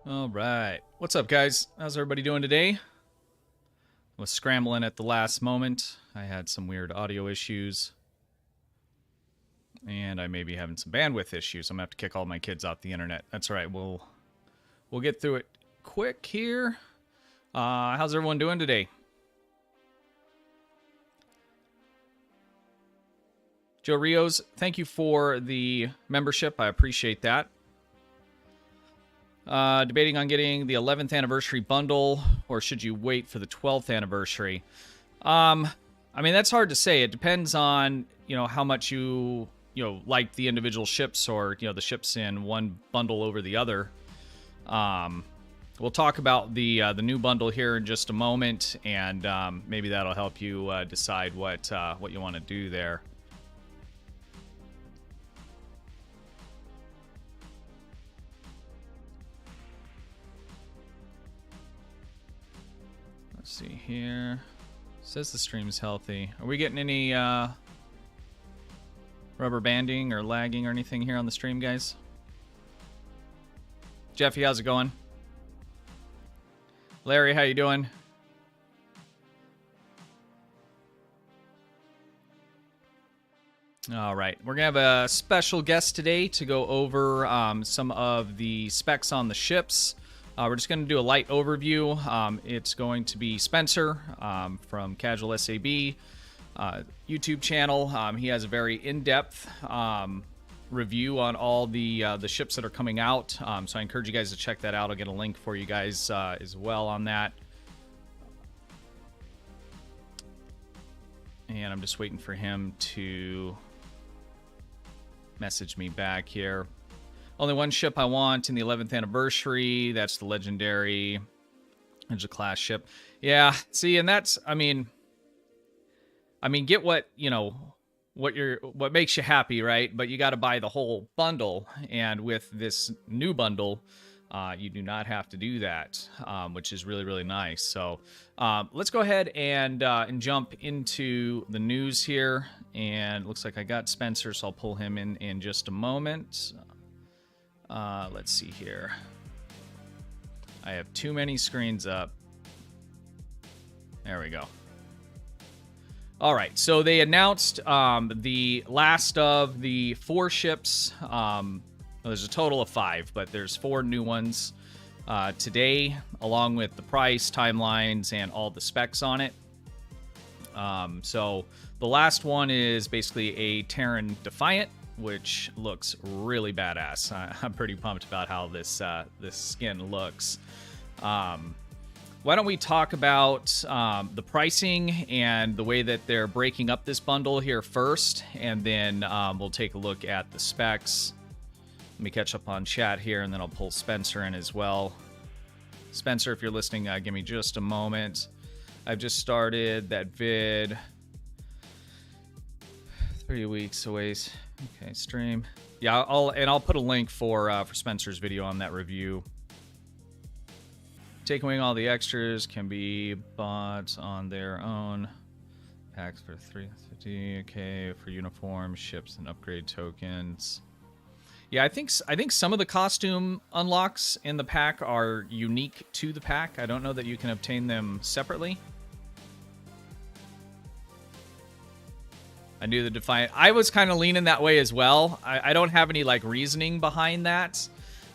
All right. What's up, guys? How's everybody doing today? I was scrambling at the last moment. I had some weird audio issues. And I may be having some bandwidth issues. I'm going to have to kick all my kids off the internet. That's all right. We'll get through it quick here. How's everyone doing today? Joe Rios, thank you for the membership. I appreciate that. Debating on getting the 11th anniversary bundle, or should you wait for the 12th anniversary? I mean, that's hard to say. It depends on, how much you like the individual ships, or, the ships in one bundle over the other. We'll talk about the new bundle here in just a moment, and maybe that'll help you decide what you want to do there. Let's see here. Says the stream's healthy. Are we getting any rubber banding or lagging or anything here on the stream, guys? Jeffy, how's it going? Larry, how you doing? All right, we're gonna have a special guest today to go over some of the specs on the ships. We're just going to do a light overview. It's going to be Spencer from CasualSAB YouTube channel. He has a very in-depth review on all the ships that are coming out. So I encourage you guys to check that out. I'll get a link for you guys as well on that. And I'm just waiting for him to message me back here. Only one ship I want in the 11th anniversary. That's the legendary Ninja class ship. Yeah, see, and that's, I mean, get what what makes you happy, right? But you got to buy the whole bundle. And with this new bundle, you do not have to do that, which is really, really nice. So let's go ahead and jump into the news here. And it looks like I got Spencer, so I'll pull him in just a moment. Let's see here. I have too many screens up. There we go. All right, so they announced the last of the 4 ships. Well, there's a total of 5, but there's 4 new ones today, along with the price, timelines, and all the specs on it. So the last one is basically a Terran Defiant, which looks really badass. I'm pretty pumped about how this skin looks. Why don't we talk about the pricing and the way that they're breaking up this bundle here first, and then we'll take a look at the specs. Let me catch up on chat here, and then I'll pull Spencer in as well. Spencer, if you're listening, give me just a moment. I've just started that vid. 3 weeks away. Okay, stream. Yeah, I'll put a link for Spencer's video on that review. Taking away all the extras can be bought on their own. Packs for $350. Okay, for uniforms, ships, and upgrade tokens. Yeah, I think some of the costume unlocks in the pack are unique to the pack. I don't know that you can obtain them separately. I knew the Defiant. I was kind of leaning that way as well. I don't have any reasoning behind that.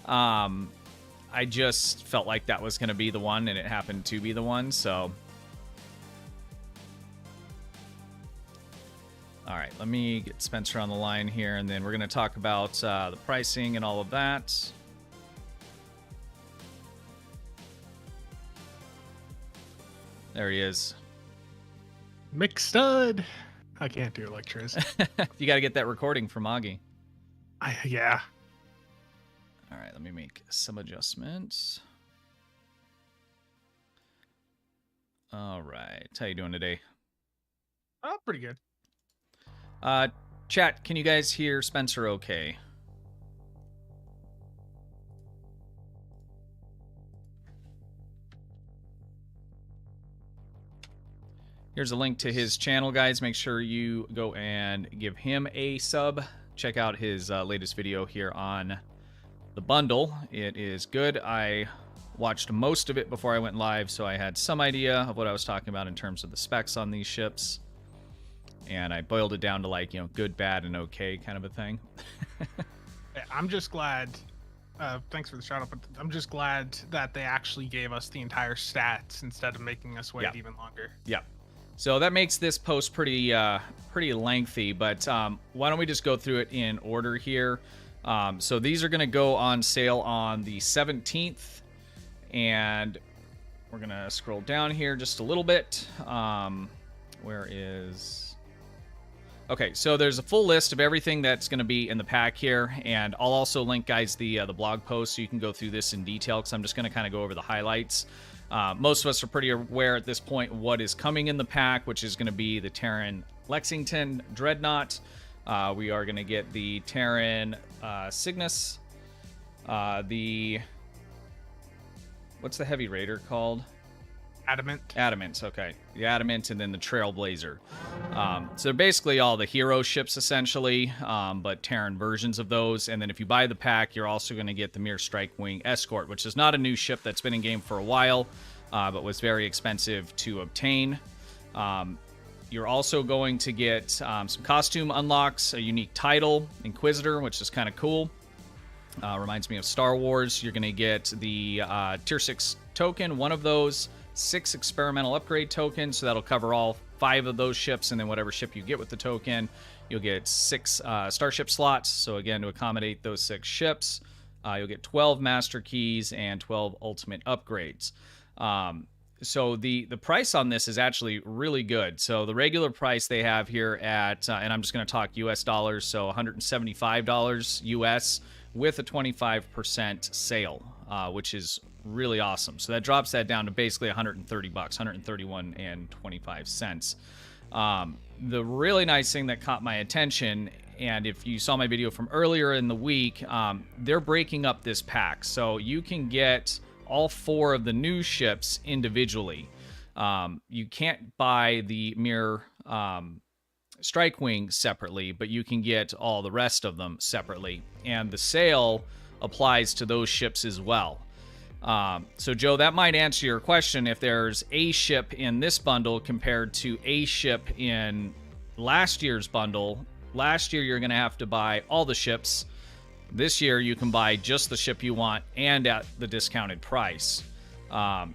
I just felt like that was going to be the one, and it happened to be the one. So, all right, let me get Spencer on the line here, and then we're going to talk about the pricing and all of that. There he is. McStud. I can't do lectures. You got to get that recording from Augie. Yeah. All right, let me make some adjustments. All right, how you doing today? Oh, pretty good. Chat, can you guys hear Spencer okay? Here's a link to his channel, guys. Make sure you go and give him a sub. Check out his latest video here on the bundle. It is good. I watched most of it before I went live, so I had some idea of what I was talking about in terms of the specs on these ships. And I boiled it down to like, good, bad, and okay kind of a thing. I'm just glad. Thanks for the shout out, but I'm just glad that they actually gave us the entire stats instead of making us wait even longer. Yeah. So that makes this post pretty lengthy, but why don't we just go through it in order here? So these are going to go on sale on the 17th. And we're going to scroll down here just a little bit. Where is... Okay, so there's a full list of everything that's going to be in the pack here. And I'll also link, guys, the blog post so you can go through this in detail because I'm just going to kind of go over the highlights. Most of us are pretty aware at this point what is coming in the pack, which is going to be the Terran Lexington Dreadnought. We are going to get the Terran Cygnus. What's the heavy raider called? Adamant. Adamant, okay. The Adamant and then the Trailblazer. So they're basically all the hero ships, essentially, but Terran versions of those. And then if you buy the pack, you're also going to get the Mirror Strike Wing Escort, which is not a new ship that's been in game for a while, but was very expensive to obtain. You're also going to get some costume unlocks, a unique title, Inquisitor, which is kind of cool. Reminds me of Star Wars. You're going to get the Tier 6 token, one of those, 6 experimental upgrade tokens, so that'll cover all 5 of those ships, and then whatever ship you get with the token, you'll get 6 starship slots, so again, to accommodate those 6 ships. You'll get 12 master keys and 12 ultimate upgrades. So the price on this is actually really good. So the regular price they have here at, and I'm just going to talk US dollars, so $175 US with a 25% sale, which is really awesome. So that drops that down to basically 130 bucks, 131.25 cents. The really nice thing that caught my attention, and if you saw my video from earlier in the week, they're breaking up this pack. So you can get all 4 of the new ships individually. You can't buy the Mirror Strike Wing separately, but you can get all the rest of them separately. And the sale applies to those ships as well. So, Joe, that might answer your question if there's a ship in this bundle compared to a ship in last year's bundle. Last year, you're going to have to buy all the ships. This year, you can buy just the ship you want and at the discounted price.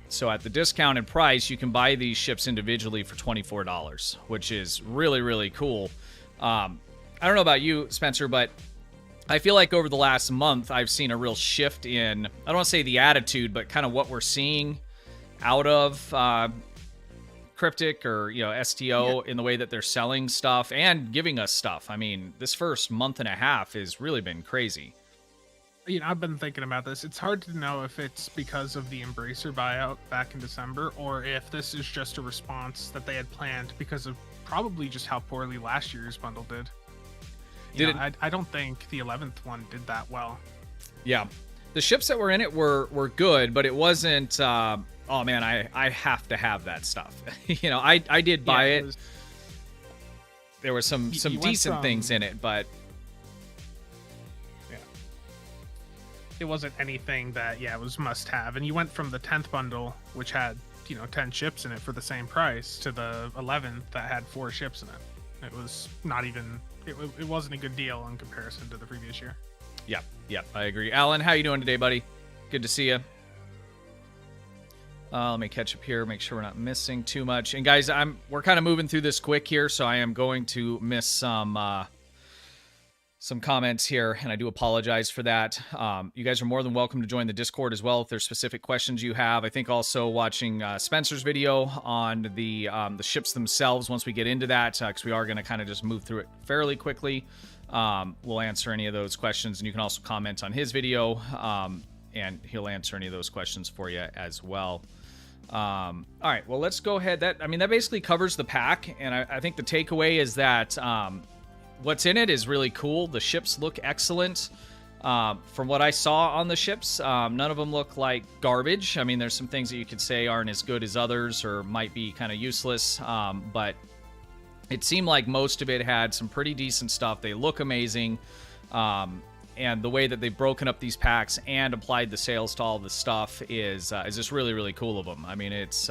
So at the discounted price, you can buy these ships individually for $24, which is really, really cool. I don't know about you, Spencer, but I feel like over the last month, I've seen a real shift in, I don't want to say the attitude, but kind of what we're seeing out of Cryptic or, STO in the way that they're selling stuff and giving us stuff. I mean, this first month and a half has really been crazy. I've been thinking about this. It's hard to know if it's because of the Embracer buyout back in December or if this is just a response that they had planned because of probably just how poorly last year's bundle did. I don't think the 11th one did that well. Yeah. The ships that were in it were good, but it wasn't, oh man, I have to have that stuff. I did buy it. There were some decent things in it, but it wasn't anything that it was must have. And you went from the 10th bundle, which had 10 ships in it for the same price, to the 11th that had 4 ships in it. It was not even, it wasn't a good deal in comparison to the previous year. Yeah, I agree. Alan, how you doing today, buddy? Good to see you. Let me catch up here, make sure we're not missing too much. And guys, we're kind of moving through this quick here, so I am going to miss some comments here, and I do apologize for that. You guys are more than welcome to join the Discord as well if there's specific questions you have. I think also watching Spencer's video on the ships themselves, once we get into that, because we are going to kind of just move through it fairly quickly. We'll answer any of those questions, and you can also comment on his video, and he'll answer any of those questions for you as well. All right, well, let's go ahead. That basically covers the pack, and I think the takeaway is that what's in it is really cool. The ships look excellent. From what I saw on the ships, none of them look like garbage. There's some things that you could say aren't as good as others or might be kind of useless, but it seemed like most of it had some pretty decent stuff. They look amazing. and the way that they've broken up these packs and applied the sales to all the stuff is just really, really cool of them. I mean, it's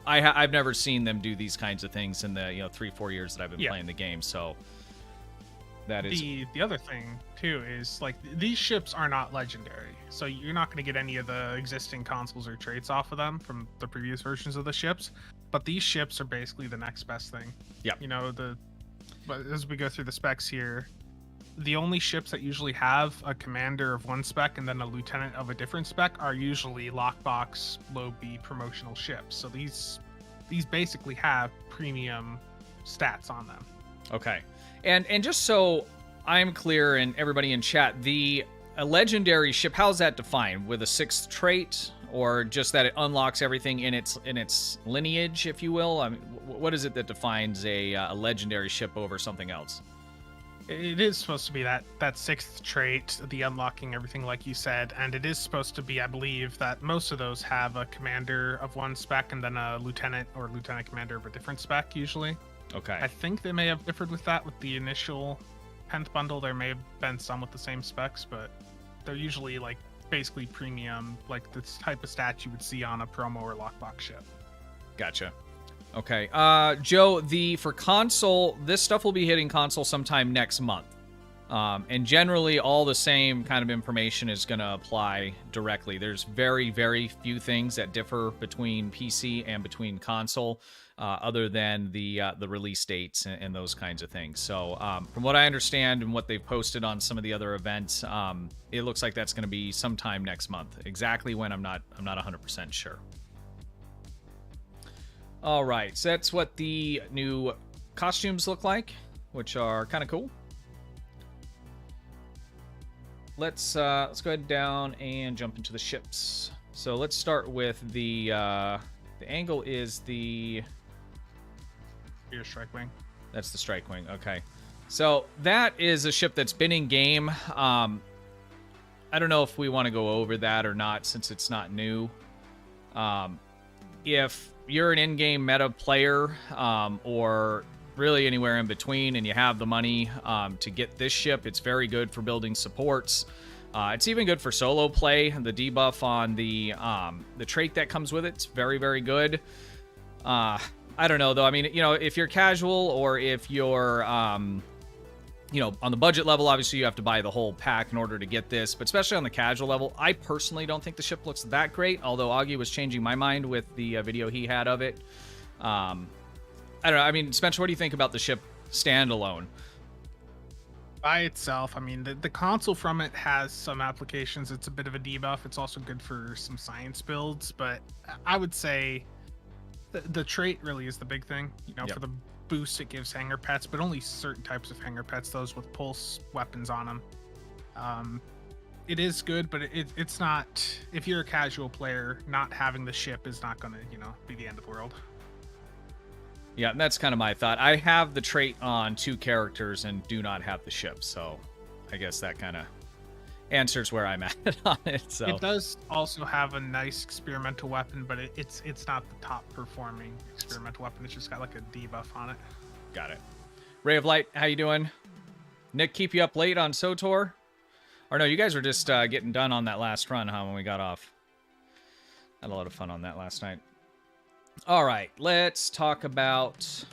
I've never seen them do these kinds of things in the 3-4 years that I've been playing the game. So that is the other thing too is like these ships are not legendary, so you're not going to get any of the existing consoles or traits off of them from the previous versions of the ships. But these ships are basically the next best thing. Yeah. But as we go through the specs here, the only ships that usually have a commander of one spec and then a lieutenant of a different spec are usually lockbox low B promotional ships. So these basically have premium stats on them. Okay. And just so I'm clear and everybody in chat, a legendary ship, how's that defined? With a 6th trait, or just that it unlocks everything in its lineage, if you will? I mean, what is it that defines a legendary ship over something else? It is supposed to be that 6th trait, the unlocking everything like you said, and it is supposed to be, I believe, that most of those have a commander of one spec and then a lieutenant or lieutenant commander of a different spec usually. Okay. I think they may have differed with that with the initial 10th bundle. There may have been some with the same specs, but they're usually like basically premium, like the type of stat you would see on a promo or lockbox ship. Gotcha. Okay. Joe, for console, this stuff will be hitting console sometime next month. And generally all the same kind of information is going to apply directly. There's very, very few things that differ between PC and between console, other than the release dates and those kinds of things. So from what I understand and what they've posted on some of the other events, it looks like that's going to be sometime next month. Exactly when, I'm not 100% sure. All right, so that's what the new costumes look like, which are kind of cool. Let's go ahead down and jump into the ships. So let's start with the angle is the Your strike wing. That's the strike wing. Okay, so that is a ship that's been in game. I don't know if we want to go over that or not since it's not new. If you're an in-game meta player, or really anywhere in between, and you have the money to get this ship, it's very good for building supports. It's even good for solo play. The debuff on the trait that comes with it's very, very good. I don't know though. I mean, if you're casual or if you're on the budget level, obviously you have to buy the whole pack in order to get this, but especially on the casual level, I personally don't think the ship looks that great, although Augie was changing my mind with the video he had of it. I don't know. I mean, Spencer, what do you think about the ship standalone? By itself, I mean, the console from it has some applications. It's a bit of a debuff. It's also good for some science builds, but I would say the trait really is the big thing. Yep. For the boost it gives hanger pets, but only certain types of hanger pets, those with pulse weapons on them. It is good, but it's not, if you're a casual player, not having the ship is not going to be the end of the world. Yeah, that's kind of my thought. I have the trait on 2 characters and do not have the ship, so I guess that kind of answers where I'm at on it. So it does also have a nice experimental weapon, but it's not the top performing experimental weapon. It's just got like a debuff on it. Got it. Ray of Light, how you doing? Nick, keep you up late on SOTOR? Or no, you guys were just getting done on that last run, huh, when we got off. Had a lot of fun on that last night. All right, let's talk about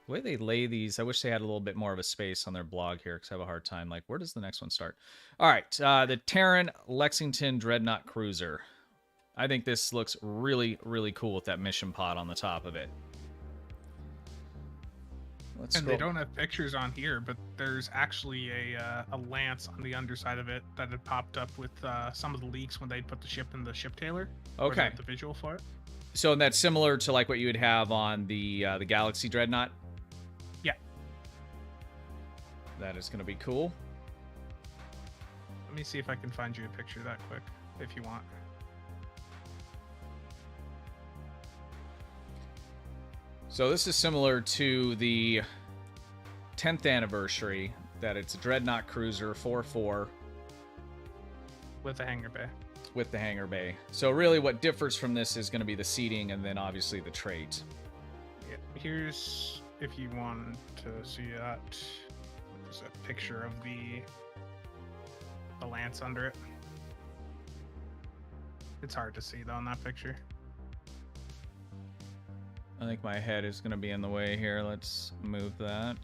the way they lay these. I wish they had a little bit more of a space on their blog here because I have a hard time. Like, where does the next one start? All right, the Terran Lexington Dreadnought Cruiser. I think this looks really, really cool with that mission pod on the top of it. They don't have pictures on here, but there's actually a lance on the underside of it that had popped up with some of the leaks when they put the ship in the ship tailor. Okay. The visual for it. So that's similar to like what you would have on the Galaxy Dreadnought? Yeah. That is going to be cool. Let me see if I can find you a picture that quick, if you want. So this is similar to the 10th anniversary, that it's a Dreadnought Cruiser 4-4. With a hangar bay. With the hangar bay. So really what differs from this is going to be the seating and then obviously the trait. Yeah, here's, if you want to see that, there's a picture of the the lance under it. It's hard to see though in that picture. I think my head is going to be in the way here. Let's move that.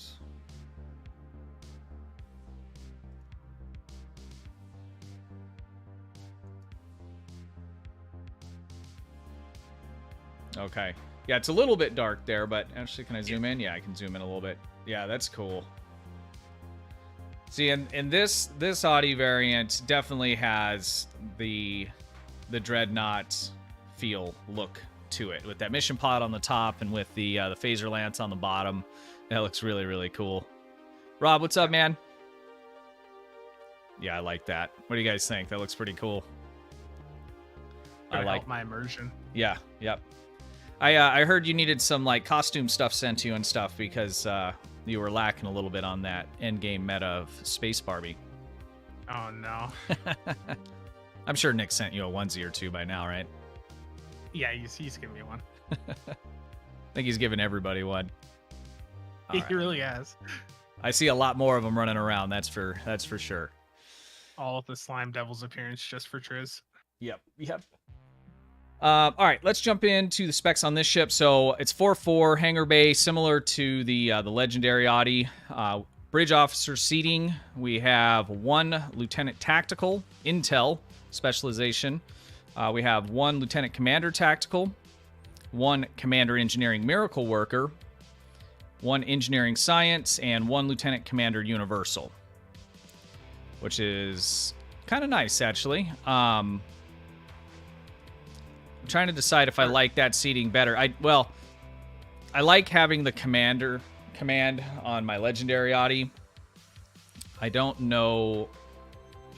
Okay. Yeah, it's a little bit dark there, but actually, can I zoom in? Yeah, I can zoom in a little bit. Yeah, that's cool. See, and this Audi variant definitely has the Dreadnought look to it, with that mission pod on the top and with the phaser lance on the bottom. That looks really, really cool. Rob, what's up, man? Yeah, I like that. What do you guys think? That looks pretty cool. I like my immersion. Yeah, yep. I heard you needed some like costume stuff sent to you and stuff because you were lacking a little bit on that end game meta of Space Barbie. Oh no. I'm sure Nick sent you a onesie or two by now, right? Yeah, he's giving me one. I think he's giving everybody one. He really has. I see a lot more of them running around. That's for sure. All of the Slime Devil's appearance just for Triz. Yep. All right, let's jump into the specs on this ship. So it's 4-4 hangar bay, similar to the legendary Audi. Bridge officer seating. We have 1 lieutenant tactical intel specialization. We have 1 lieutenant commander tactical, 1 commander engineering miracle worker, 1 engineering science, and 1 lieutenant commander universal, which is kind of nice actually. I'm trying to decide if I like that seating better. I like having the command on my legendary Audi. I don't know.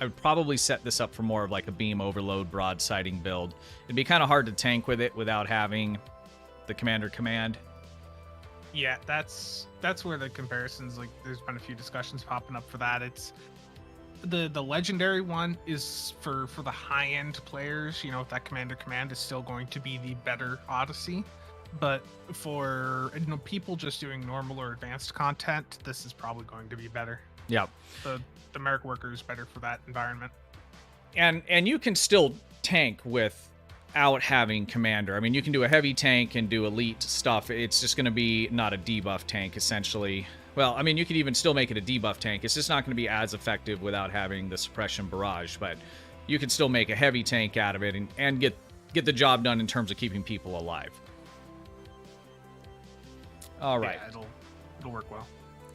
I would probably set this up for more of like a beam overload broadsiding build. It'd be kind of hard to tank with it without having the commander command. Yeah, that's where the comparisons, like there's been a few discussions popping up for that. It's the legendary one is for the high-end players, you know, if that commander command is still going to be the better Odyssey. But for people just doing normal or advanced content, this is probably going to be better. Yeah. The Merc worker is better for that environment. And you can still tank without having commander. I mean, you can do a heavy tank and do elite stuff. It's just going to be not a debuff tank, essentially. Well, I mean, you could even still make it a debuff tank. It's just not going to be as effective without having the suppression barrage. But you can still make a heavy tank out of it and get the job done in terms of keeping people alive. All right. Yeah, it'll work well.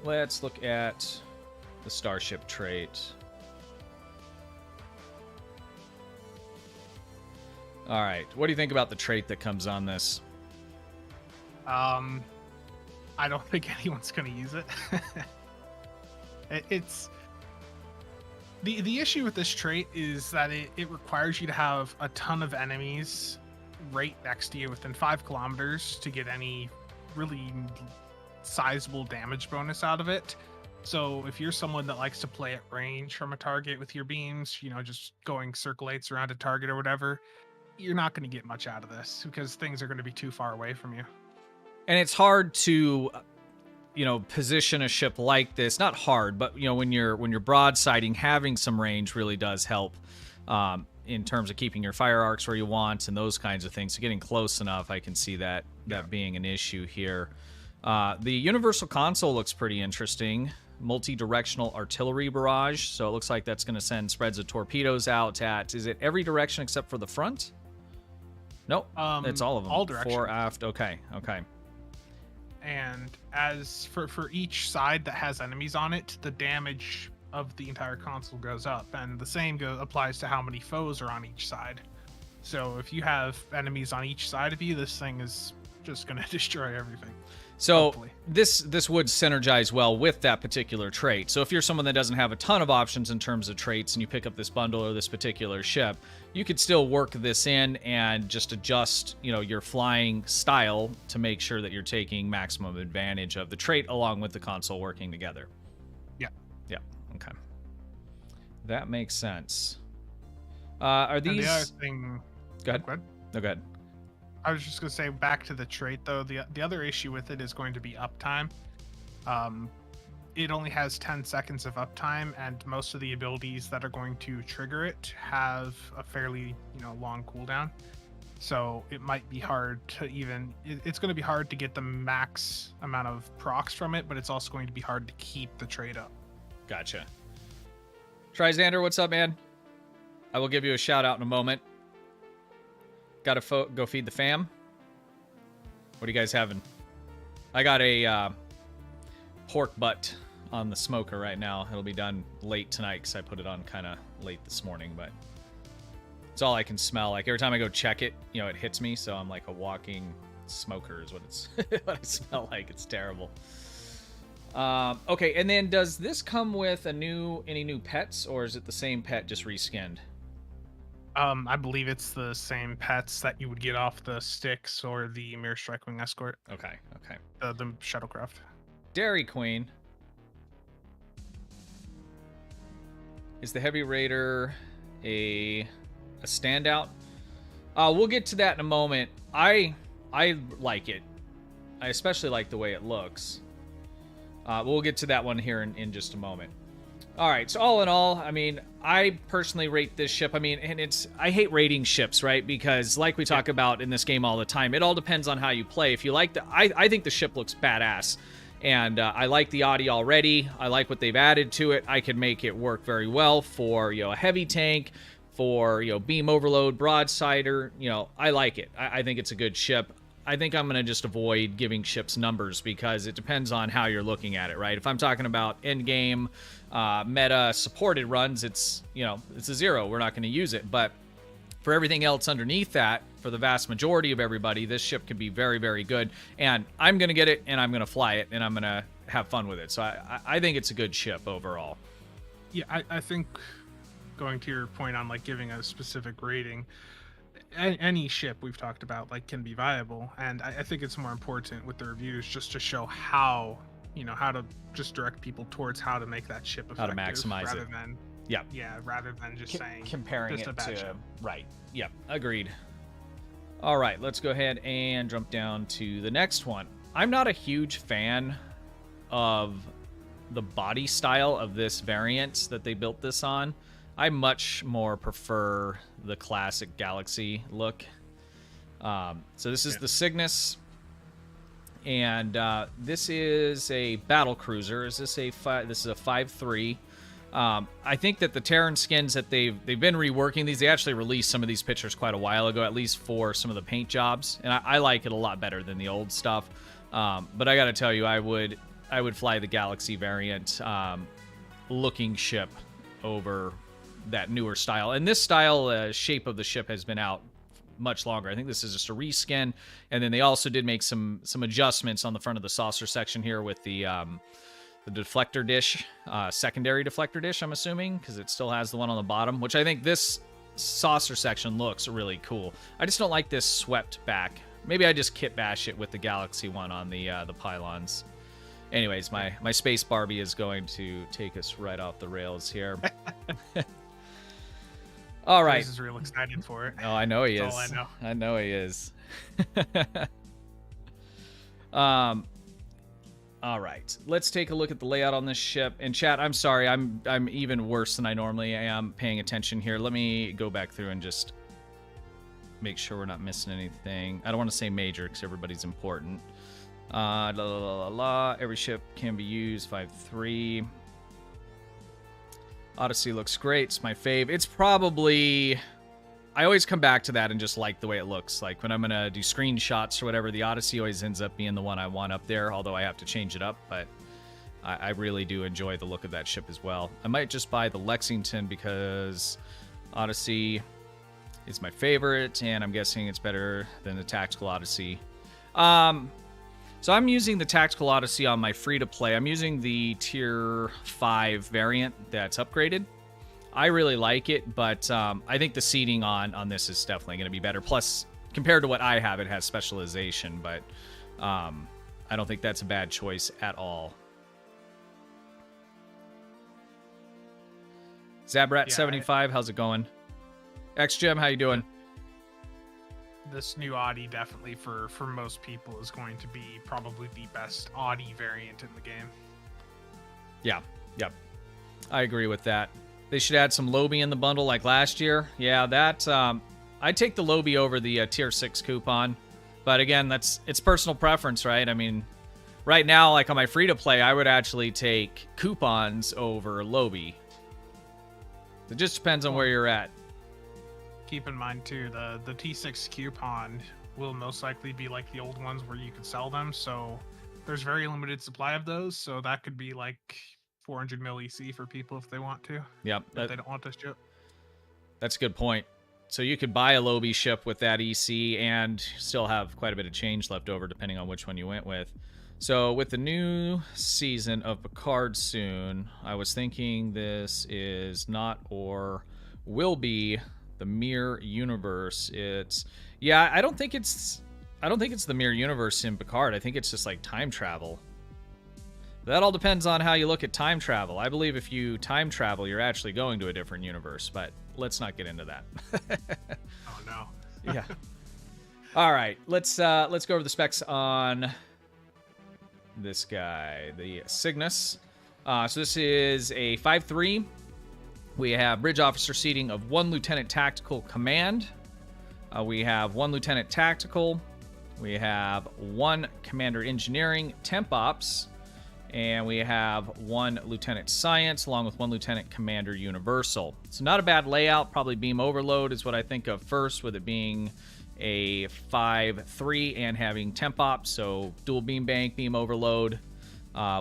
Let's look at the Starship trait. All right. What do you think about the trait that comes on this? I don't think anyone's going to use it. It's the issue with this trait is that it requires you to have a ton of enemies right next to you within 5 kilometers to get any really sizable damage bonus out of it. So if you're someone that likes to play at range from a target with your beams, you know, just going circle 8s around a target or whatever, you're not going to get much out of this because things are going to be too far away from you. And it's hard to, position a ship like this. Not hard, but when you're broadsiding, having some range really does help in terms of keeping your fire arcs where you want and those kinds of things. So getting close enough, I can see that being an issue here. The universal console looks pretty interesting. Multi-directional artillery barrage. So it looks like that's going to send spreads of torpedoes out at, is it every direction except for the front? Nope, it's all of them. All directions. Fore, aft, okay. And as for each side that has enemies on it, the damage of the entire console goes up, and the same applies to how many foes are on each side. So if you have enemies on each side of you, this thing is just going to destroy everything. So hopefully. this would synergize well with that particular trait. So if you're someone that doesn't have a ton of options in terms of traits and you pick up this bundle or this particular ship, you could still work this in and just adjust, your flying style to make sure that you're taking maximum advantage of the trait along with the console working together. Yeah. Okay. That makes sense. Are these... And the other thing... Go ahead. No, go ahead. I was just going to say, back to the trait, though, the other issue with it is going to be uptime. it only has 10 seconds of uptime, and most of the abilities that are going to trigger it have a fairly, long cooldown. So it might be hard to it's going to be hard to get the max amount of procs from it, but it's also going to be hard to keep the trade up. Gotcha. Trizander, what's up, man? I will give you a shout out in a moment. Gotta go feed the fam. What are you guys having? I got a pork butt on the smoker right now. It'll be done late tonight because I put it on kind of late this morning, but it's all I can smell. Like every time I go check it, it hits me. So I'm like a walking smoker is what it's what I smell like. It's terrible. Okay, and then does this come with any new pets, or is it the same pet just reskinned? I believe it's the same pets that you would get off the Styx or the Mirror Strikewing Escort. Okay. The shuttlecraft. Dairy Queen. Is the Heavy Raider a standout? We'll get to that in a moment. I like it. I especially like the way it looks. We'll get to that one here in just a moment. All right, so all in all, I mean, I personally rate this ship. I mean, and I hate rating ships, right? Because like we talk about in this game all the time, it all depends on how you play. If you like I think the ship looks badass, and I like the Audi already. I like what they've added to it. I can make it work very well for a heavy tank, for beam overload, broadsider. I like it. I think it's a good ship. I think I'm going to just avoid giving ships numbers because it depends on how you're looking at it, right? If I'm talking about end game, meta supported runs, it's a 0. We're not going to use it. But for everything else underneath that, for the vast majority of everybody, this ship can be very, very good. And I'm going to get it, and I'm going to fly it, and I'm going to have fun with it. So I think it's a good ship overall. Yeah, I think going to your point on like giving a specific rating, any ship we've talked about can be viable, and I think it's more important with the reviews just to show how how to just direct people towards how to make that ship effective, how to maximize rather it. Than rather than just saying comparing just it a bad to ship. Right. Yep, agreed. All right, let's go ahead and jump down to the next one. I'm not a huge fan of the body style of this variant that they built this on. I much more prefer the classic Galaxy look. So this is the Cygnus, and this is a battle cruiser. Is this a this is a 5.3? I think that the Terran skins that they've been reworking these. They actually released some of these pictures quite a while ago, at least for some of the paint jobs, and I like it a lot better than the old stuff. But I got to tell you, I would fly the Galaxy variant looking ship over that newer style. And this style shape of the ship has been out much longer. I think this is just a reskin, and then they also did make some adjustments on the front of the saucer section here with the deflector dish, secondary deflector dish, I'm assuming, because it still has the one on the bottom, which I think this saucer section looks really cool. I just don't like this swept back. Maybe I just kit bash it with the Galaxy one on the pylons. Anyways, my space Barbie is going to take us right off the rails here. All right. This is real excited for it. Oh, I know he is. All I know. I know he is. All right. Let's take a look at the layout on this ship. And chat, I'm sorry. I'm even worse than I normally am paying attention here. Let me go back through and just make sure we're not missing anything. I don't want to say major because everybody's important. Every ship can be used. 5.3. Odyssey looks great. It's my fave. It's probably... I always come back to that and just like the way it looks. Like when I'm going to do screenshots or whatever, the Odyssey always ends up being the one I want up there, although I have to change it up. But I really do enjoy the look of that ship as well. I might just buy the Lexington because Odyssey is my favorite, and I'm guessing it's better than the Tactical Odyssey. So I'm using the Tactical Odyssey on my free-to-play. I'm using the Tier 5 variant that's upgraded. I really like it, but I think the seating on this is definitely going to be better. Plus, compared to what I have, it has specialization, but I don't think that's a bad choice at all. Zabrat75, how's it going? XGem, how you doing? This new Audi definitely for most people is going to be probably the best Audi variant in the game. Yeah, yep. I agree with that. They should add some Lobby in the bundle like last year. Yeah, that I'd take the Lobby over the tier 6 coupon. But again, it's personal preference, right? I mean, right now, like on my free-to-play, I would actually take coupons over Lobby. It just depends on where you're at. Keep in mind, too, the T6 coupon will most likely be like the old ones where you could sell them. So there's very limited supply of those. So that could be like 400 mil EC for people if they want to. Yep. If they don't want to ship. That's a good point. So you could buy a Lobby ship with that EC and still have quite a bit of change left over depending on which one you went with. So with the new season of Picard soon, I was thinking this is not or will be the Mirror Universe. I don't think it's the Mirror Universe in Picard. I think it's just like time travel. That all depends on how you look at time travel. I believe if you time travel, you're actually going to a different universe, but let's not get into that. Oh no. Yeah. All right, let's go over the specs on this guy, the Cygnus. So this is a 5-3. We have bridge officer seating of 1 lieutenant tactical command. We have 1 lieutenant tactical. We have 1 commander engineering temp ops. And we have 1 lieutenant science along with 1 lieutenant commander universal. So not a bad layout. Probably beam overload is what I think of first, with it being a 5-3 and having temp ops. So dual beam bank, beam overload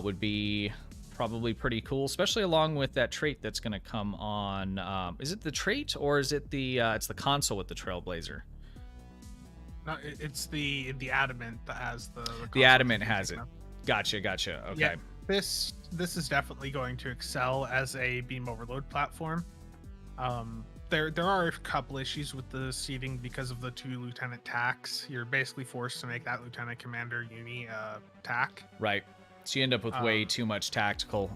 would be probably pretty cool, especially along with that trait that's going to come on. Is it the trait or is it it's the console with the Trailblazer? No, it's the Adamant that has the Adamant has it. Gotcha. Okay. Yeah, this is definitely going to excel as a beam overload platform. There are a couple issues with the seating because of the 2 lieutenant tacks. You're basically forced to make that lieutenant commander uni tack. Right. So you end up with way too much tactical.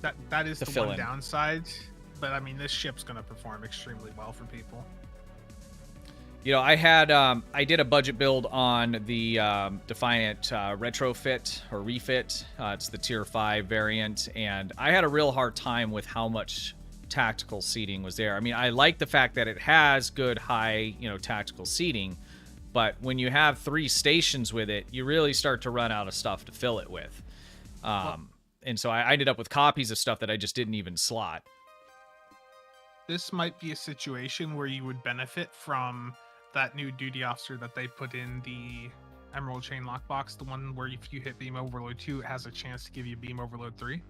That is the one downside. But I mean, this ship's going to perform extremely well for people. You know, I did a budget build on the Defiant retrofit or refit. It's the tier 5 variant, and I had a real hard time with how much tactical seating was there. I mean, I like the fact that it has good high, tactical seating, but when you have 3 stations with it, you really start to run out of stuff to fill it with. And so I ended up with copies of stuff that I just didn't even slot. This might be a situation where you would benefit from that new duty officer that they put in the Emerald Chain lockbox, the one where if you hit beam overload 2, it has a chance to give you beam overload 3.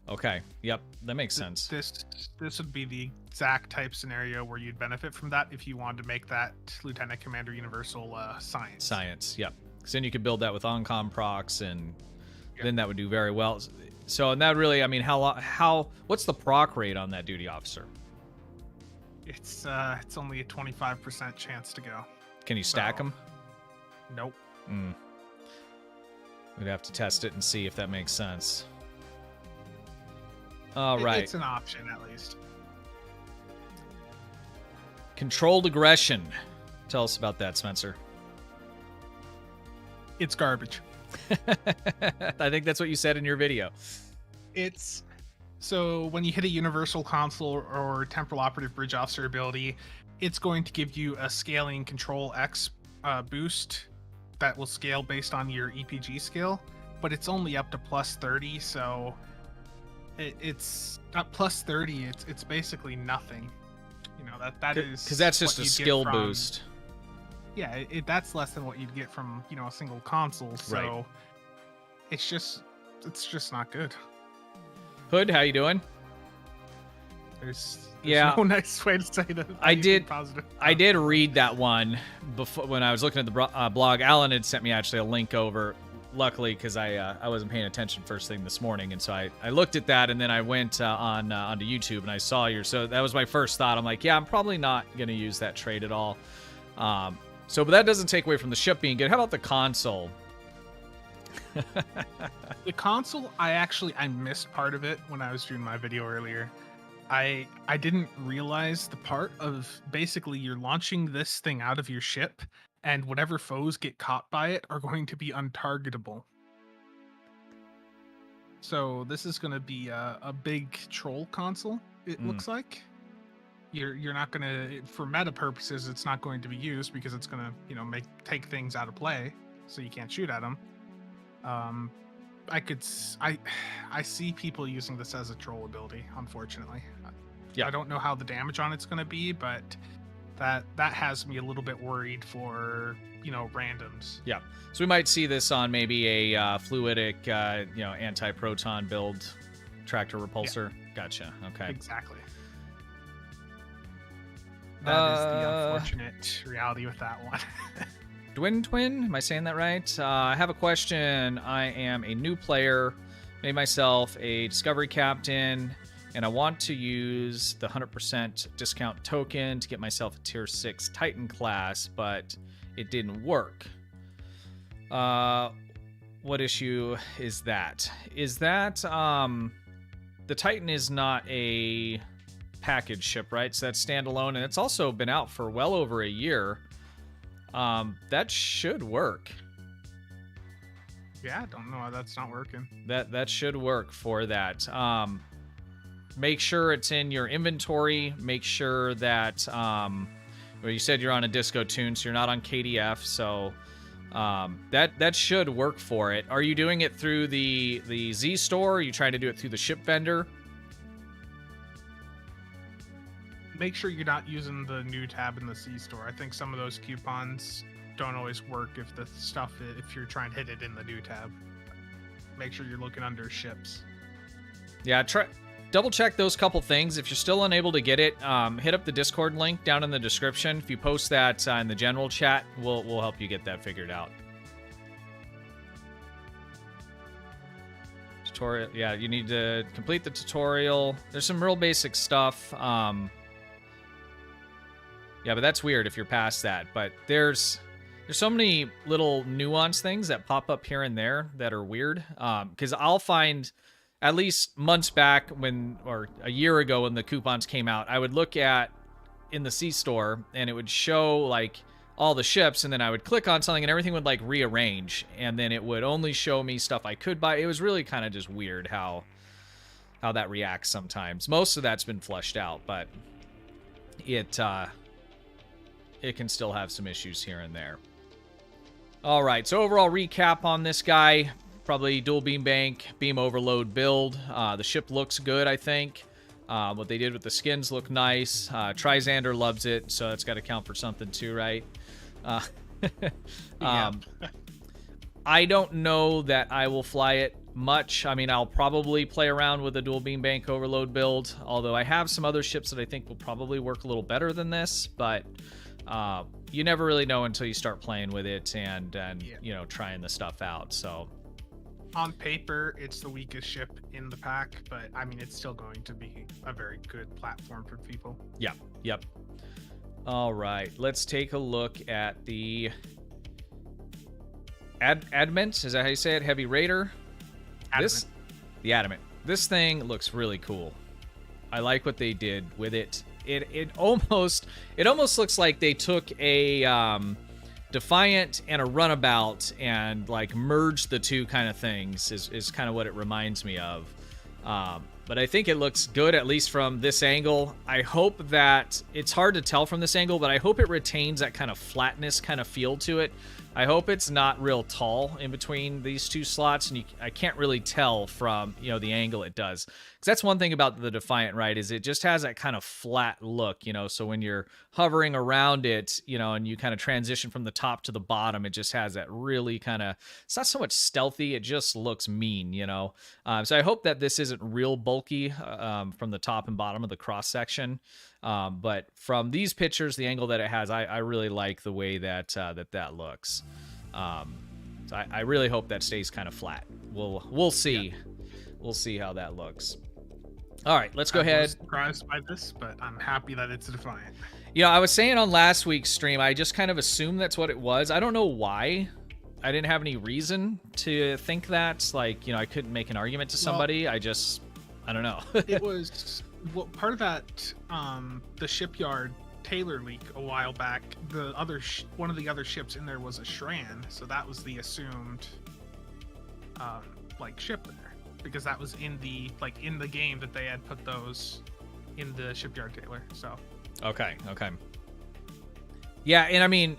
Okay. Yep, that makes sense. This would be the exact type scenario where you'd benefit from that if you wanted to make that Lieutenant Commander Universal science. Science, yep. Because then you could build that with on-com procs, and then that would do very well. So, and that really, I mean, what's the proc rate on that duty officer? It's only a 25% chance to go. Can you stack them? Nope. We'd have to test it and see if that makes sense. All right. It's an option, at least. Controlled aggression. Tell us about that, Spencer. It's garbage. I think that's what you said in your video. So when you hit a universal console or temporal operative bridge officer ability, it's going to give you a scaling control X boost that will scale based on your EPG skill, but it's only up to plus 30. So it's at plus 30. It's basically nothing. That is because that's just a skill boost. Yeah, that's less than what you'd get from a single console. So right. It's just not good. Hood, how you doing? There's no nice way to say that. I did positive. I did read that one before when I was looking at the blog. Alan had sent me actually a link over. Luckily, because I wasn't paying attention first thing this morning, and so I looked at that, and then I went onto YouTube and I saw so that was my first thought. I'm like, yeah, I'm probably not going to use that trade at all. But that doesn't take away from the ship being good. How about the console? The console, I missed part of it when I was doing my video earlier. I didn't realize the part of basically you're launching this thing out of your ship, and whatever foes get caught by it are going to be untargetable. So this is going to be a big troll console. It looks like you're not going to, for meta purposes, it's not going to be used because it's going to take things out of play, so you can't shoot at them. I see people using this as a troll ability, unfortunately. Yeah. I don't know how the damage on it's going to be, but that has me a little bit worried for randoms. Yeah. So we might see this on maybe a fluidic, anti-proton build tractor repulsor. Yeah. Gotcha. Okay. Exactly. That is the unfortunate reality with that one. Twin, am I saying that right? I have a question. I am a new player, made myself a Discovery Captain, and I want to use the 100% discount token to get myself a Tier 6 Titan class, but it didn't work. What issue is that? Is that the Titan is not a package ship, right? So that's standalone, and it's also been out for well over a year. That should work. Yeah, I don't know why that's not working. That should work for that. Make sure it's in your inventory. Make sure that well, you said you're on a disco tune, so you're not on KDF, so that should work for it. Are you doing it through the Z store? Or are you trying to do it through the ship vendor? Make sure you're not using the new tab in the C store. I think some of those coupons don't always work if you're trying to hit it in the new tab. Make sure you're looking under ships. Yeah, double check those couple things. If you're still unable to get it, hit up the Discord link down in the description. If you post that in the general chat, we'll help you get that figured out. Tutorial. Yeah, you need to complete the tutorial. There's some real basic stuff. Yeah, but that's weird if you're past that. But there's so many little nuance things that pop up here and there that are weird. Because I'll find, at least months back or a year ago when the coupons came out, I would look at in the C store and it would show like all the ships, and then I would click on something and everything would like rearrange, and then it would only show me stuff I could buy. It was really kind of just weird how that reacts sometimes. Most of that's been flushed out, but it can still have some issues here and there. All right, so overall recap on this guy, probably dual beam bank, beam overload build. The ship looks good, I think. What they did with the skins look nice. Trizander loves it, so that's got to count for something too, right? Yeah. I don't know that I will fly it much. I mean, I'll probably play around with a dual beam bank overload build, although I have some other ships that I think will probably work a little better than this, but you never really know until you start playing with it and trying the stuff out. So on paper, it's the weakest ship in the pack, but I mean, it's still going to be a very good platform for people. Yeah. Yep. All right, let's take a look at the Adamant. Is that how you say it? Heavy Raider. Adamant. The Adamant. This thing looks really cool. I like what they did with it. It almost looks like they took a Defiant and a Runabout and like merged the two kind of things is kind of what it reminds me of. But I think it looks good, at least from this angle. I hope that, it's hard to tell from this angle, but I hope it retains that kind of flatness kind of feel to it. I hope it's not real tall in between these two slots, and I can't really tell from, the angle it does. Because that's one thing about the Defiant, right, is it just has that kind of flat look, so when you're hovering around it, and you kind of transition from the top to the bottom, it just has that really kind of, it's not so much stealthy, it just looks mean, So I hope that this isn't real bulky from the top and bottom of the cross section. But from these pictures, the angle that it has, I really like the way that that looks. So I really hope that stays kind of flat. We'll see. Yeah. We'll see how that looks. All right, let's go ahead. I'm surprised by this, but I'm happy that it's a Defiant. I was saying on last week's stream, I just kind of assumed that's what it was. I don't know why. I didn't have any reason to think that. Like, I couldn't make an argument to somebody. I don't know. It was... Well, part of that, the shipyard Taylor leak a while back, one of the other ships in there was a Shran, so that was the assumed, ship there. because that was in the game that they had put those in the shipyard trailer. So okay. Yeah, and I mean,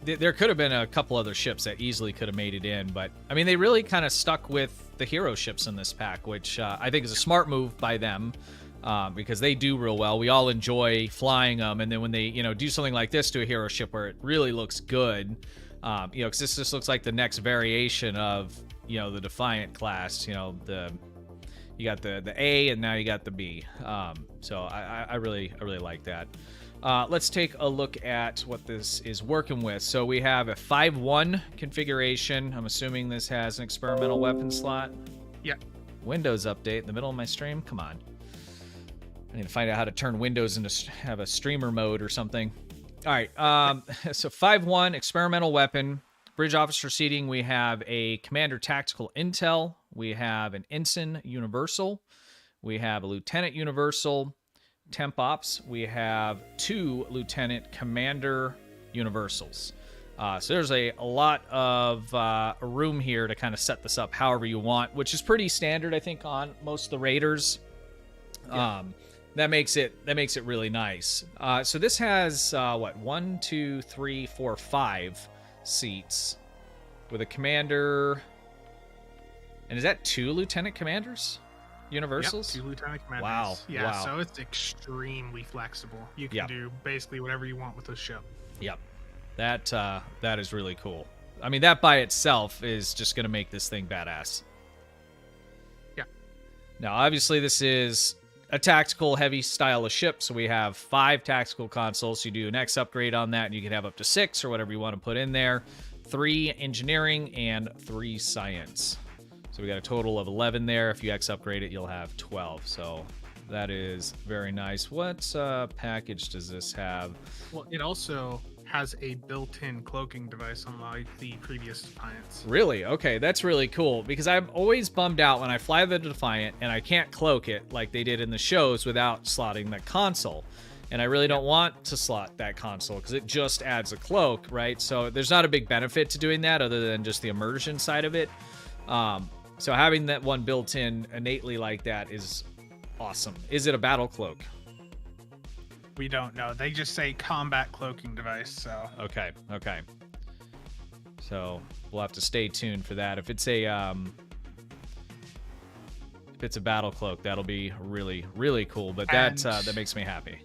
there could have been a couple other ships that easily could have made it in, but I mean, they really kind of stuck with the hero ships in this pack, which I think is a smart move by them, because they do real well. We all enjoy flying them, and then when they do something like this to a hero ship where it really looks good, because this just looks like the next variation of the Defiant class. You got the A, and now you got the B. So I really like that. Let's take a look at what this is working with. So we have a 5.1 configuration. I'm assuming this has an experimental weapon slot. Yeah. Windows update in the middle of my stream. Come on. I need to find out how to turn Windows into have a streamer mode or something. All right. So 5.1 experimental weapon. Bridge officer seating. We have a commander tactical intel. We have an ensign universal. We have a lieutenant universal. Temp ops. We have 2 lieutenant commander universals. So there's a lot of room here to kind of set this up however you want, which is pretty standard, I think, on most of the raiders. Yeah. That makes it really nice. So this has 1, 2, 3, 4, 5 seats with a commander. And is that 2 lieutenant commanders? Universals? Yep, 2 lieutenant commanders. Wow. Yeah, wow. So it's extremely flexible. You can do basically whatever you want with this ship. Yep. That is really cool. I mean, that by itself is just going to make this thing badass. Yeah. Now, obviously, this is a tactical heavy style of ship, so we have 5 tactical consoles. You do an X upgrade on that, and you can have up to 6 or whatever you want to put in there. 3 engineering and 3 science. So we got a total of 11 there. If you X upgrade it, you'll have 12. So that is very nice. What package does this have? Well, it also has a built-in cloaking device, unlike the previous Defiants. Really? Okay, that's really cool, because I'm always bummed out when I fly the Defiant and I can't cloak it like they did in the shows without slotting the console. And I really don't want to slot that console because it just adds a cloak, right? So there's not a big benefit to doing that other than just the immersion side of it. So having that one built in innately like that is awesome. Is it a battle cloak? We don't know. They just say combat cloaking device, so. Okay. So we'll have to stay tuned for that. If it's a battle cloak, that'll be really, really cool. But that makes me happy.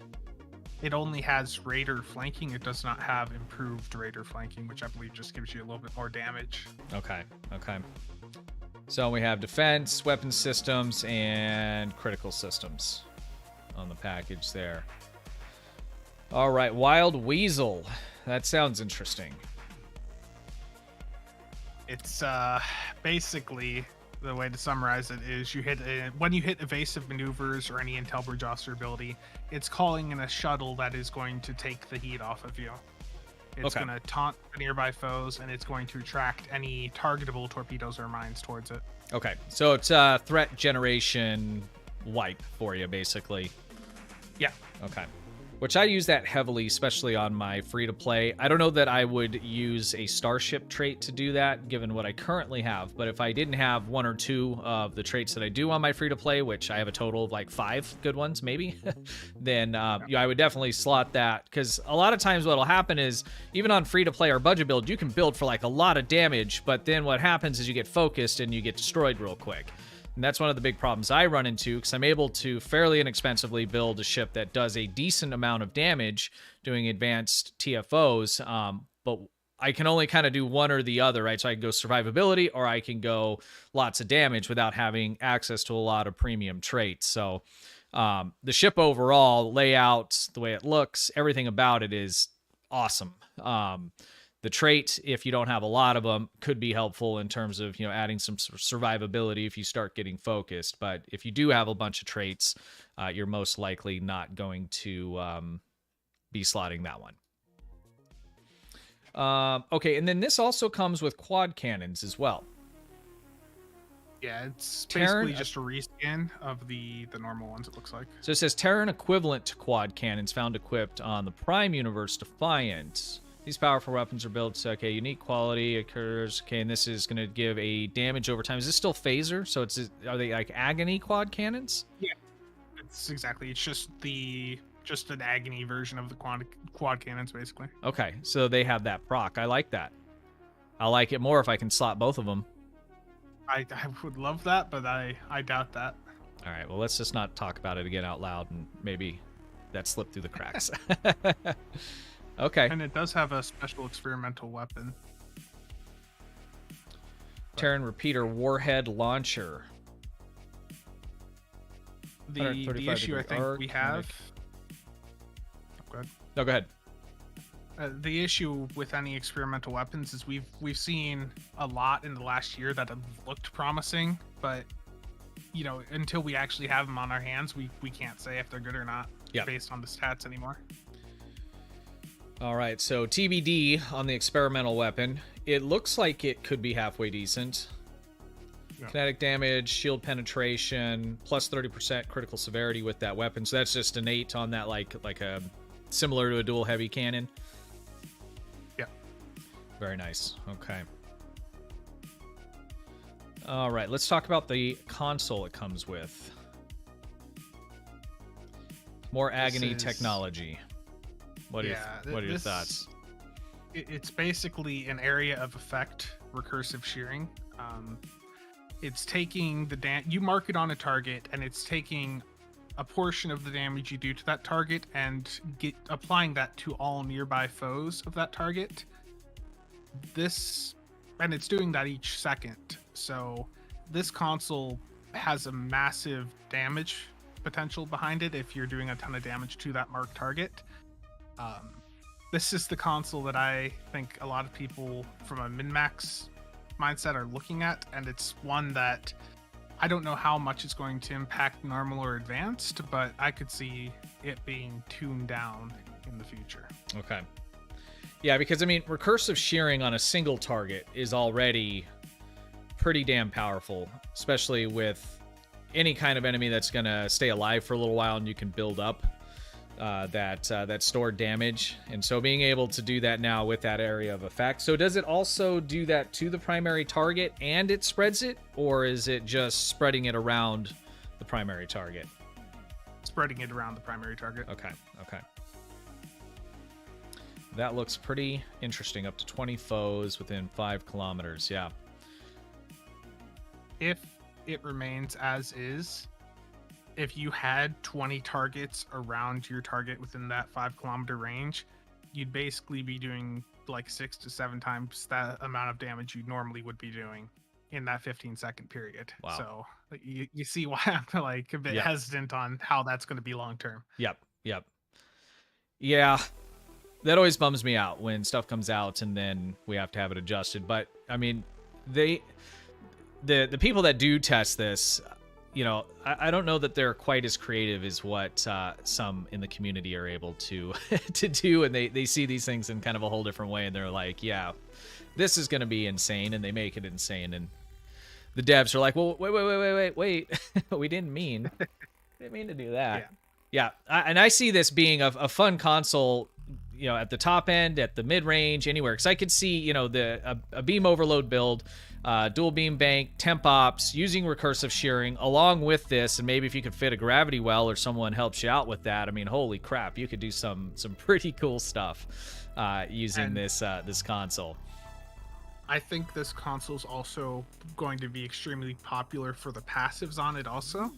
It only has raider flanking. It does not have improved raider flanking, which I believe just gives you a little bit more damage. Okay. So we have defense, weapon systems, and critical systems on the package there. All right, Wild Weasel. That sounds interesting. It's basically, the way to summarize it is when you hit evasive maneuvers or any intel bridge officer ability, it's calling in a shuttle that is going to take the heat off of you. It's going to taunt nearby foes, and it's going to attract any targetable torpedoes or mines towards it. Okay, so it's a threat generation wipe for you, basically. Yeah. Okay. Which I use that heavily, especially on my free-to-play. I don't know that I would use a Starship trait to do that, given what I currently have. But if I didn't have 1 or 2 of the traits that I do on my free-to-play, which I have a total of like 5 good ones, maybe, then I would definitely slot that. Because a lot of times what'll happen is, even on free-to-play or budget build, you can build for like a lot of damage, but then what happens is you get focused and you get destroyed real quick. And that's one of the big problems I run into, because I'm able to fairly inexpensively build a ship that does a decent amount of damage doing advanced TFOs, but I can only kind of do one or the other, right? So I can go survivability, or I can go lots of damage without having access to a lot of premium traits. So the ship overall, layout, the way it looks, everything about it is awesome. The trait, if you don't have a lot of them, could be helpful in terms of, adding some survivability if you start getting focused. But if you do have a bunch of traits, you're most likely not going to be slotting that one. Okay, and then this also comes with quad cannons as well. Yeah, it's basically just a reskin of the normal ones, it looks like. So it says Terran equivalent to quad cannons found equipped on the Prime Universe Defiant. These powerful weapons are built. So, okay, unique quality occurs. Okay, and this is going to give a damage over time. Is this still phaser? So are they like agony quad cannons? Yeah, it's exactly. It's just an agony version of the quad cannons, basically. Okay, so they have that proc. I like that. I like it more if I can slot both of them. I would love that, but I doubt that. All right, well, let's just not talk about it again out loud, and maybe that slipped through the cracks. Okay. And it does have a special experimental weapon. Terran Repeater Warhead Launcher. The issue I think we have... Go ahead. No, go ahead. The issue with any experimental weapons is we've seen a lot in the last year that have looked promising, but you know, until we actually have them on our hands, we can't say if they're good or not based on the stats anymore. All right, so TBD on the experimental weapon. It looks like it could be halfway decent. Yeah. Kinetic damage, shield penetration, plus 30% critical severity with that weapon. So that's just innate on that, like a similar to a dual heavy cannon. Yeah. Very nice. Okay. All right, let's talk about the console it comes with. More agony technology. What are your thoughts? It's basically an area of effect recursive shearing. It's taking the you mark it on a target, and it's taking a portion of the damage you do to that target and applying that to all nearby foes of that target. And it's doing that each second. So this console has a massive damage potential behind it if you're doing a ton of damage to that marked target. This is the console that I think a lot of people from a min-max mindset are looking at, and it's one that I don't know how much it's going to impact normal or advanced, but I could see it being tuned down in the future. Okay. Yeah, because I mean, recursive shearing on a single target is already pretty damn powerful, especially with any kind of enemy that's going to stay alive for a little while and you can build up that stored damage. And so being able to do that now with that area of effect. So does it also do that to the primary target and it spreads it, or is it just spreading it around the primary target? Spreading it around the primary target. Okay. That looks pretty interesting. Up to 20 foes within 5 kilometers. Yeah. If it remains as is, if you had 20 targets around your target within that 5 kilometer range, you'd basically be doing like 6 to 7 times that amount of damage you normally would be doing in that 15-second period. Wow. So you see why I'm like a bit hesitant on how that's going to be long term. Yep. Yeah. That always bums me out when stuff comes out and then we have to have it adjusted. But I mean, the people that do test this, you know, I don't know that they're quite as creative as what some in the community are able to to do, and they see these things in kind of a whole different way, and they're like, yeah, this is going to be insane, and they make it insane, and the devs are like, well, wait, we didn't mean to do that. Yeah. And I see this being a fun console, you know, at the top end, at the mid range, anywhere, because I could see, you know, a beam overload build, dual beam bank, temp ops, using recursive shearing along with this, and maybe if you could fit a gravity well or someone helps you out with that, I mean, holy crap, you could do some pretty cool stuff using this console. I think this console's also going to be extremely popular for the passives on it also.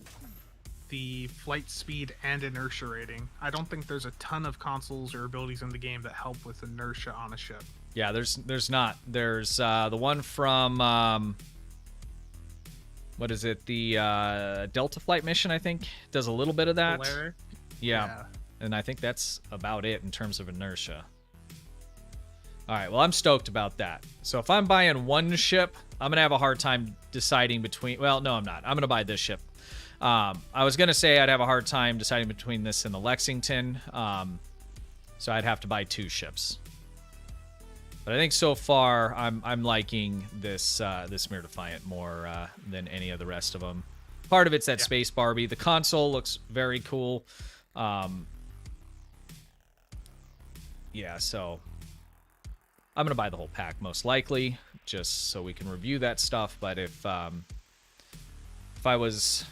The flight speed and inertia rating. I don't think there's a ton of consoles or abilities in the game that help with inertia on a ship. Yeah, there's not. There's the one from what is it? The Delta Flight mission, I think, does a little bit of that. Polaris? Yeah. And I think that's about it in terms of inertia. All right, well, I'm stoked about that. So if I'm buying one ship, I'm going to have a hard time deciding between... Well, no, I'm not. I'm going to buy this ship. I was going to say I'd have a hard time deciding between this and the Lexington. So I'd have to buy 2 ships. But I think so far I'm liking this Mirror Defiant more than any of the rest of them. Part of it's that Space Barbie. The console looks very cool. Yeah, so I'm gonna buy the whole pack most likely, just so we can review that stuff. But if I was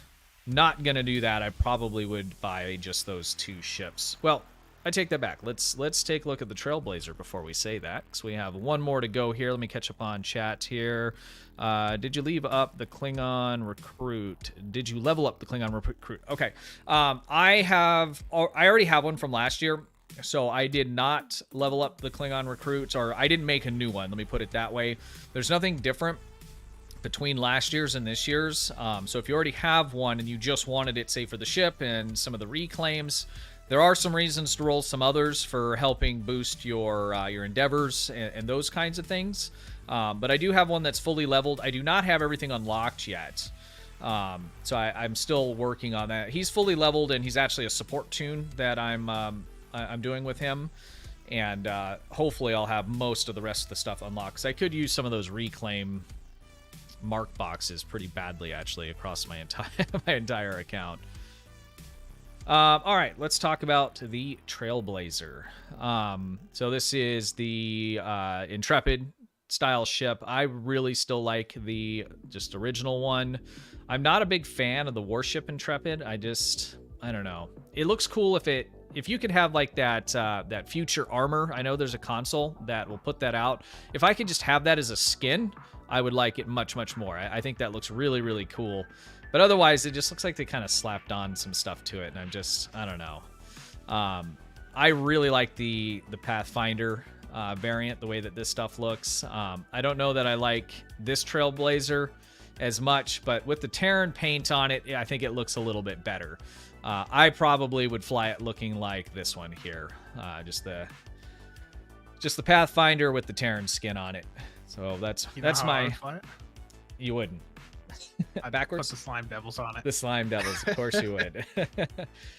not gonna do that, I probably would buy just those 2 ships. Well, I take that back. Let's take a look at the Trailblazer before we say that, because we have one more to go here. Let me catch up on chat here. Did you leave up the Klingon Recruit? Did you level up the Klingon Recruit? Okay. I already have one from last year, so I did not level up the Klingon Recruit, or I didn't make a new one. Let me put it that way. There's nothing different between last year's and this year's. So if you already have one and you just wanted it, say, for the ship and some of the reclaims, there are some reasons to roll some others for helping boost your endeavors and those kinds of things. But I do have one that's fully leveled. I do not have everything unlocked yet. So I'm still working on that. He's fully leveled, and he's actually a support tune that I'm doing with him. And hopefully I'll have most of the rest of the stuff unlocked, because I could use some of those reclaim mark boxes pretty badly, actually, across my entire account. All right, let's talk about the Trailblazer. So this is the Intrepid style ship. I really still like the just original one. I'm not a big fan of the warship Intrepid. I don't know. It looks cool if you could have like that future armor. I know there's a console that will put that out. If I could just have that as a skin, I would like it much, much more. I think that looks really, really cool. But otherwise, it just looks like they kind of slapped on some stuff to it, and I don't know. I really like the Pathfinder variant, the way that this stuff looks. I don't know that I like this Trailblazer as much, but with the Terran paint on it, I think it looks a little bit better. I probably would fly it looking like this one here, just the Pathfinder with the Terran skin on it. So that's my. I would fly it? You wouldn't. Backwards? Put the slime devils on it. The slime devils, of course you would.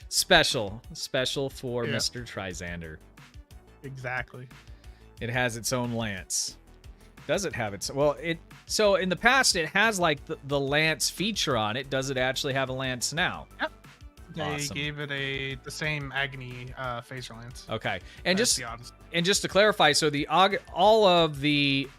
Special for Mr. Trizander. Exactly. It has its own lance. Does it have its... Well, so in the past, it has like the lance feature on it. Does it actually have a lance now? Yep. They Awesome. gave it the same Agony phaser lance. Okay. And That's just to clarify, so all of the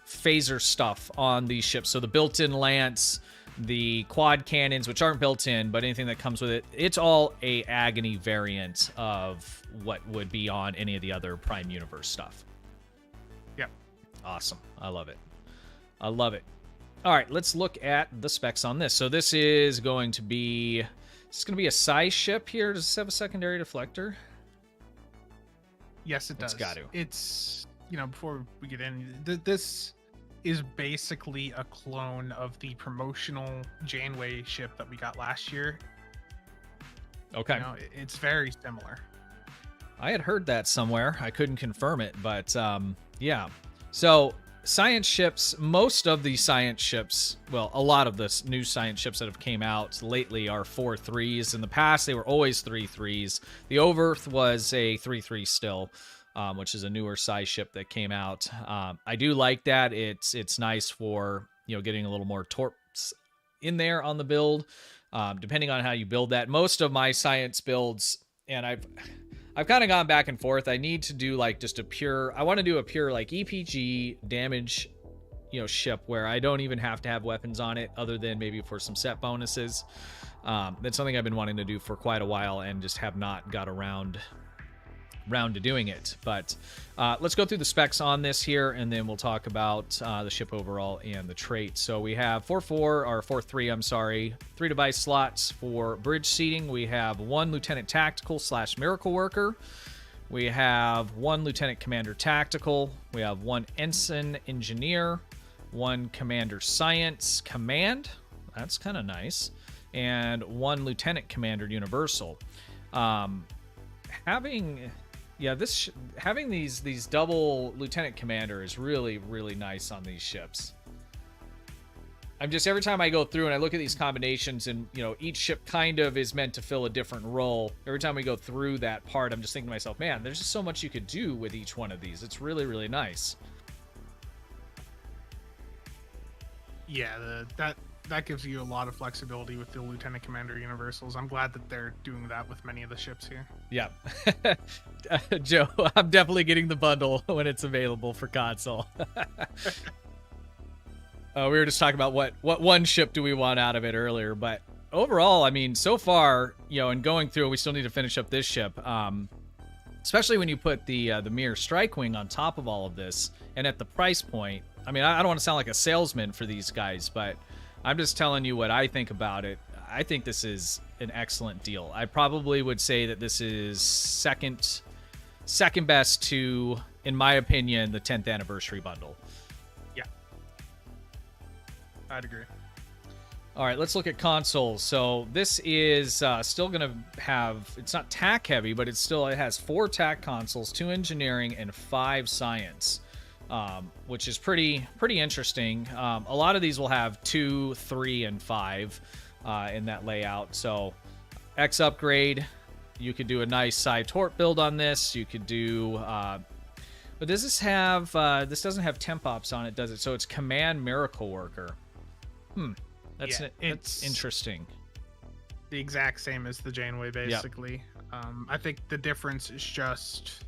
phaser stuff on these ships, so the built-in lance, the quad cannons, which aren't built in, but anything that comes with it, it's all a Agony variant of what would be on any of the other Prime Universe stuff. Yep. Awesome. I love it. I love it. All right, let's look at the specs on this. So this is going to be a size ship here. Does this have a secondary deflector? Yes, it does. It's got to. It's, before we get in, this is basically a clone of the promotional Janeway ship that we got last year. Okay. It's very similar. I had heard that somewhere. I couldn't confirm it, but yeah. So science ships, most of the science ships, well, a lot of the new science ships that have came out lately are 4-3s. In the past, they were always 3-3s. The Overth was a 3-3 still, which is a newer size ship that came out. I do like that. It's nice for getting a little more torps in there on the build, depending on how you build that. Most of my science builds, and I've kind of gone back and forth. I need to do like just I want to do a pure like EPG damage, ship where I don't even have to have weapons on it other than maybe for some set bonuses. That's something I've been wanting to do for quite a while and just have not got around to doing it. But let's go through the specs on this here, and then we'll talk about the ship overall and the traits. So we have 4-3, I'm sorry, 3 device slots for bridge seating. We have 1 Lieutenant Tactical / Miracle Worker. We have 1 Lieutenant Commander Tactical. We have 1 Ensign Engineer, 1 Commander Science Command. That's kind of nice. And 1 Lieutenant Commander Universal. Having these double Lieutenant Commander is really, really nice on these ships. I'm just, every time I go through and I look at these combinations and, each ship kind of is meant to fill a different role. Every time we go through that part, I'm just thinking to myself, man, there's just so much you could do with each one of these. It's really, really nice. Yeah, that gives you a lot of flexibility with the Lieutenant Commander Universals. I'm glad that they're doing that with many of the ships here. Yeah. Joe, I'm definitely getting the bundle when it's available for console. We were just talking about what one ship do we want out of it earlier, but overall, I mean, so far, and going through, we still need to finish up this ship. Especially when you put the Mir Strike Wing on top of all of this, and at the price point. I mean, I don't want to sound like a salesman for these guys, but I'm just telling you what I think about it. I think this is an excellent deal. I probably would say that this is second best to, in my opinion, the 10th anniversary bundle. Yeah, I'd agree. All right, let's look at consoles. So this is still going to have, it's not tack heavy, but it has 4 tack consoles, 2 engineering, and 5 science, which is pretty interesting. A lot of these will have 2, 3, and 5 in that layout. So X upgrade, you could do a nice side Torp build on this. You could do, but does this have, this doesn't have temp ops on it, does it? So it's Command Miracle Worker. That's interesting. The exact same as the Janeway, basically. Yep. I think the difference is just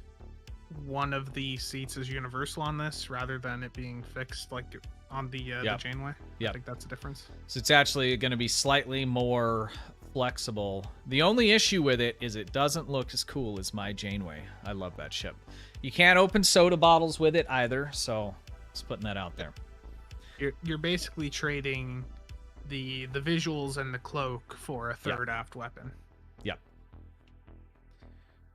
one of the seats is universal on this, rather than it being fixed like on the Janeway. Yeah, I think that's the difference. So it's actually going to be slightly more flexible. The only issue with it is it doesn't look as cool as my Janeway. I love that ship. You can't open soda bottles with it either, so just putting that out there. You're basically trading the visuals and the cloak for a third aft weapon. Yep.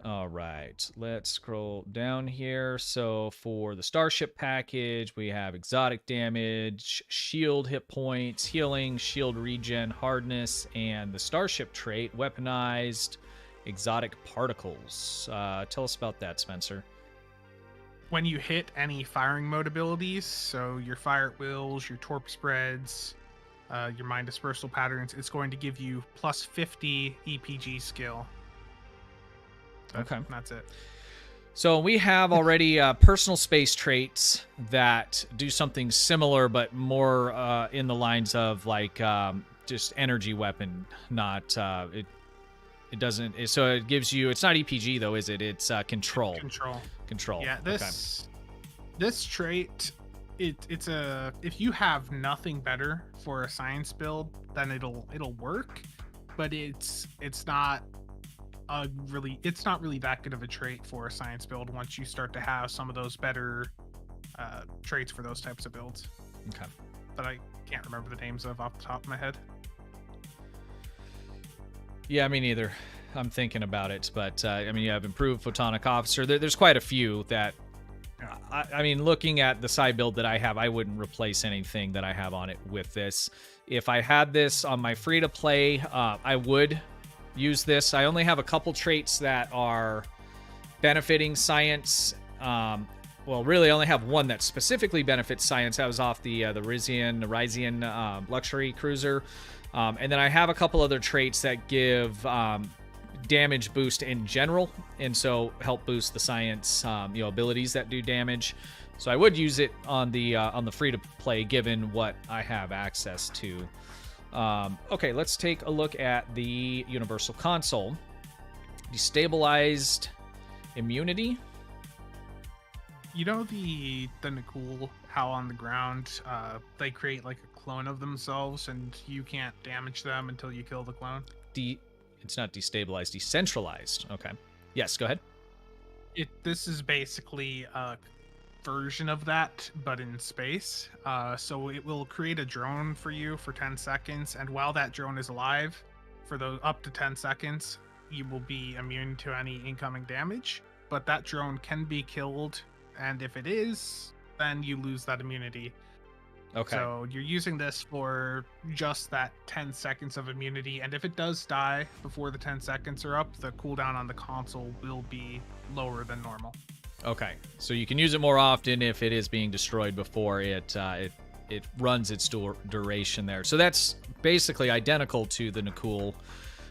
All right, let's scroll down here. So for the starship package, we have exotic damage, shield hit points, healing, shield regen, hardness, and the starship trait, weaponized exotic particles. Tell us about that, Spencer. When you hit any firing mode abilities, so your fire at wills, your torp spreads, your mind dispersal patterns, it's going to give you plus 50 EPG skill. Okay. That's it. So we have already personal space traits that do something similar, but more in the lines of like just energy weapon, not it doesn't. So it gives you. It's not EPG though, is it? It's control. Control. Yeah. This trait. It's a, if you have nothing better for a science build, then it'll work, but it's not really that good of a trait for a science build once you start to have some of those better traits for those types of builds. Okay. But I can't remember the names of off the top of my head. Yeah, me neither. I'm thinking about it, but I mean, you have improved photonic officer. There's quite a few that. I mean, looking at the side build that I have, I wouldn't replace anything that I have on it with this. If I had this on my free-to-play, I would use this. I only have a couple traits that are benefiting science. Well, really, I only have one that specifically benefits science. I was off the Ryzian luxury cruiser. And then I have a couple other traits that give damage boost in general, and so help boost the science abilities that do damage. So I would use it on the free to play, given what I have access to. Okay, let's take a look at the universal console. Destabilized immunity. You know the Na'Kul, how on the ground they create like a clone of themselves, and you can't damage them until you kill the clone. It's not destabilized, decentralized. Okay. Yes, go ahead. This is basically a version of that, but in space. So it will create a drone for you for 10 seconds, and while that drone is alive, for those up to 10 seconds, you will be immune to any incoming damage. But that drone can be killed, and if it is, then you lose that immunity. Okay. So you're using this for just that 10 seconds of immunity, and if it does die before the 10 seconds are up, the cooldown on the console will be lower than normal. Okay, so you can use it more often if it is being destroyed before it runs its duration there. So that's basically identical to the Na'Kul,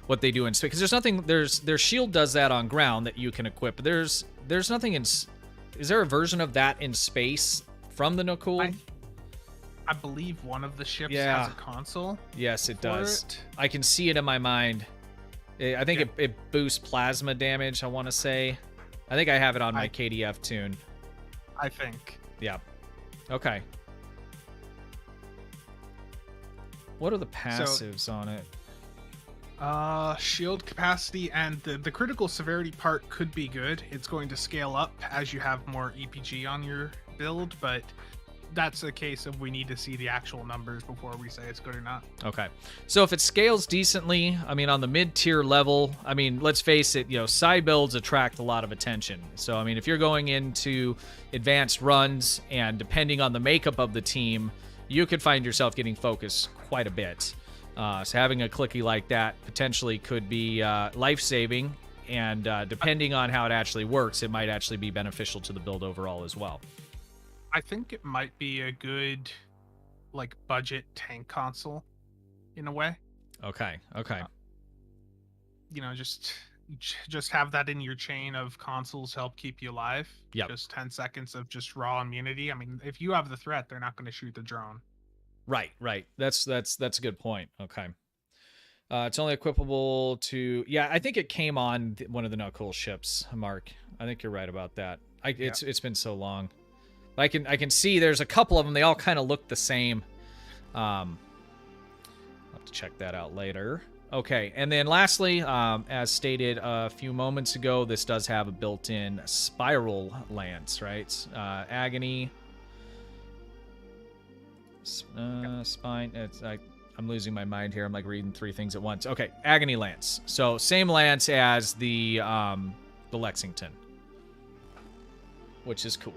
what they do in space. Because there's nothing, their shield does that on ground that you can equip. But there's nothing in. Is there a version of that in space from the Na'Kul? I believe one of the ships Yeah. has a console. Yes, it does. it. I can see it in my mind. I think it boosts plasma damage, I want to say. I think I have it on my KDF tune. I think. Yeah. Okay. What are the passives on it? Shield capacity and the critical severity part could be good. It's going to scale up as you have more EPG on your build, but that's a case of we need to see the actual numbers before we say it's good or not. Okay. So if it scales decently, I mean, on the mid-tier level, I mean, let's face it, side builds attract a lot of attention. So, I mean, if you're going into advanced runs and depending on the makeup of the team, you could find yourself getting focused quite a bit. So having a clicky like that potentially could be life-saving, and depending on how it actually works, it might actually be beneficial to the build overall as well. I think it might be a good, budget tank console, in a way. Okay. Just have that in your chain of consoles to help keep you alive. Yep. Just 10 seconds of just raw immunity. I mean, if you have the threat, they're not going to shoot the drone. Right. That's a good point. Okay. It's only equipable to... Yeah, I think it came on one of the Not Cool ships, Mark. I think you're right about that. It's been so long. I can see there's a couple of them. They all kind of look the same. I'll have to check that out later. Okay, and then lastly, as stated a few moments ago, this does have a built-in spiral lance, right? Agony, spine. I'm losing my mind here. I'm reading three things at once. Okay, Agony lance. So same lance as the Lexington, which is cool.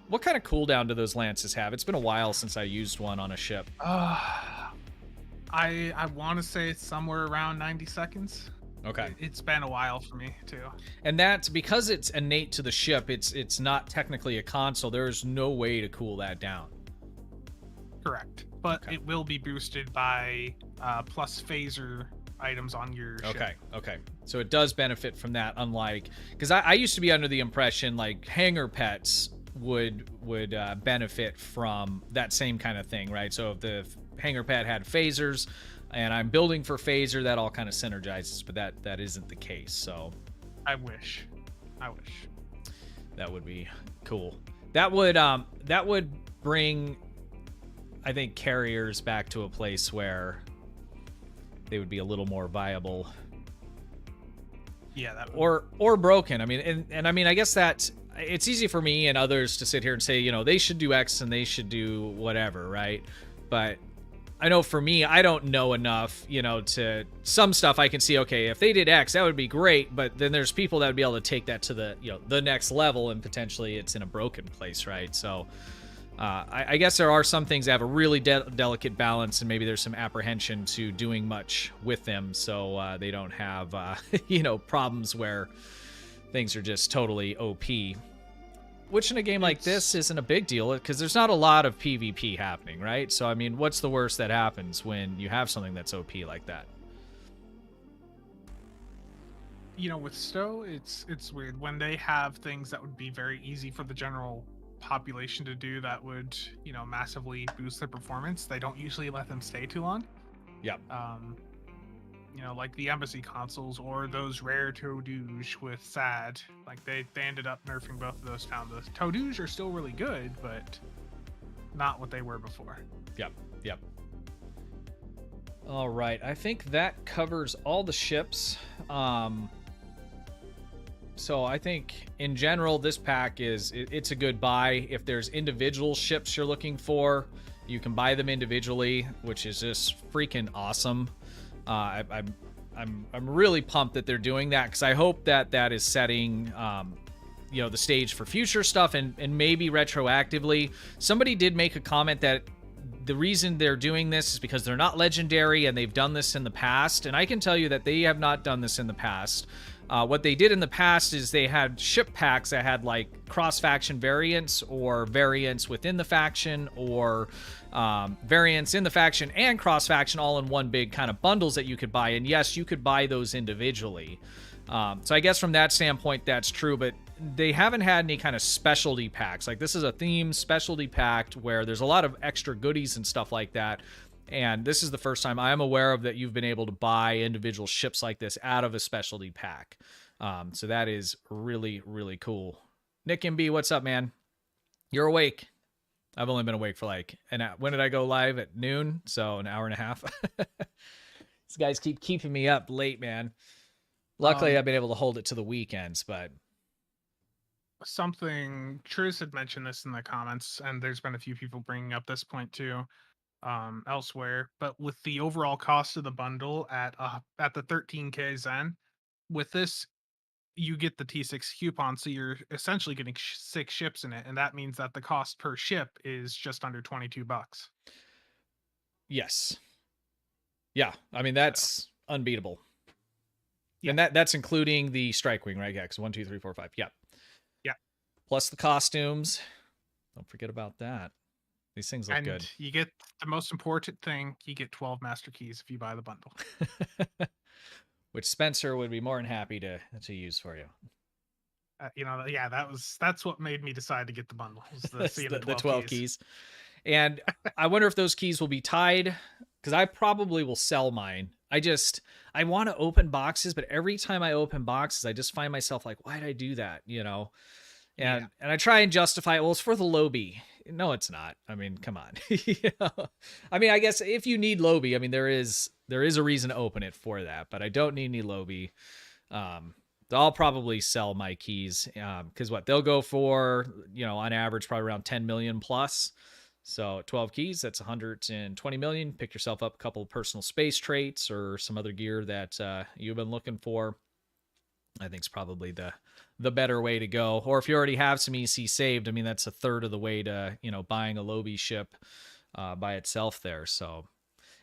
What kind of cooldown do those lances have? It's been a while since I used one on a ship. I want to say it's somewhere around 90 seconds. Okay. It's been a while for me too. And that's because it's innate to the ship. It's not technically a console. There's no way to cool that down. Correct. But it will be boosted by plus phaser items on your ship. Okay. So it does benefit from that, unlike... Because I used to be under the impression, hangar pets would benefit from that same kind of thing, right? So if the hangar pet had phasers and I'm building for phaser, that all kind of synergizes, but that isn't the case. So I wish that would be cool. That would bring, I think, carriers back to a place where they would be a little more viable. Yeah, that would... or broken. I mean, and I mean, I guess that it's easy for me and others to sit here and say, they should do X and they should do whatever, right? But I know for me, I don't know enough, to some stuff I can see, okay, if they did X, that would be great. But then there's people that would be able to take that to the next level, and potentially it's in a broken place, right? So I guess there are some things that have a really delicate balance, and maybe there's some apprehension to doing much with them, so they don't have, problems where things are just totally OP. Which in a game like this isn't a big deal, because there's not a lot of PvP happening, right? So, I mean, what's the worst that happens when you have something that's OP like that? With STO, it's weird. When they have things that would be very easy for the general population to do that would, massively boost their performance, they don't usually let them stay too long. Yep. Like the embassy consoles or those rare Todouge with SAD, they ended up nerfing both of those down. The Todouge are still really good, but not what they were before. Yep. All right, I think that covers all the ships. So I think in general, this pack it's a good buy. If there's individual ships you're looking for, you can buy them individually, which is just freaking awesome. I'm really pumped that they're doing that, because I hope that is setting the stage for future stuff, and maybe retroactively. Somebody did make a comment that the reason they're doing this is because they're not legendary and they've done this in the past, and I can tell you that they have not done this in the past. What they did in the past is they had ship packs that had cross-faction variants, or variants within the faction, or variants in the faction and cross-faction, all in one big kind of bundles that you could buy. And yes, you could buy those individually. So I guess from that standpoint, that's true. But they haven't had any kind of specialty packs. Like, this is a themed specialty pack where there's a lot of extra goodies and stuff like that. And this is the first time I am aware of that you've been able to buy individual ships like this out of a specialty pack. So that is really, really cool. Nick MB, what's up, man? You're awake. I've only been awake for like when did I go live? At noon, so an hour and a half. These guys keep keeping me up late, man. Luckily, I've been able to hold it to the weekends, but something Truce had mentioned this in the comments, and there's been a few people bringing up this point too, elsewhere. But with the overall cost of the bundle at the 13K Zen, with this, you get the T6 coupon, so you're essentially getting 6 ships in it, and that means that the cost per ship is just under $22. Yes. Yeah, I mean, that's unbeatable. Yeah. And that's including the Strike Wing, right? Yeah, 1, 2, 3, 4, 5. Yeah. Yeah. Plus the costumes. Don't forget about that. These things look good. And you get the most important thing, you get 12 master keys if you buy the bundle. Which Spencer would be more than happy to use for you. Yeah, that's what made me decide to get the bundle. The 12 keys. And I wonder if those keys will be tied, because I probably will sell mine. I want to open boxes, but every time I open boxes, I just find myself like, why did I do that? And I try and justify it. Well, it's for the lobby. No, it's not. I mean, come on. I mean, I guess if you need lobby, I mean, there is a reason to open it for that, but I don't need any lobby. I'll probably sell my keys because they'll go for, on average, probably around 10 million plus. So 12 keys, that's 120 million. Pick yourself up a couple of personal space traits or some other gear that you've been looking for. I think it's probably the better way to go. Or if you already have some EC saved, I mean, that's a third of the way to, buying a lobby ship by itself there. So,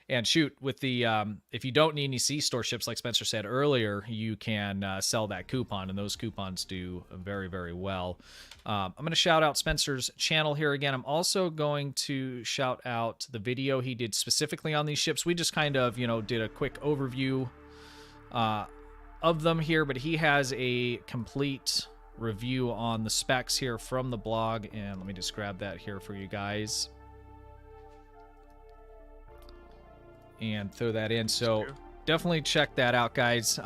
and shoot, with the, if you don't need any C-store ships, like Spencer said earlier, you can sell that coupon, and those coupons do very, very well. I'm going to shout out Spencer's channel here again. I'm also going to shout out the video he did specifically on these ships. We just kind of, did a quick overview of them here, but he has a complete review on the specs here from the blog, and let me just grab that here for you guys and throw that in. So definitely check that out, guys.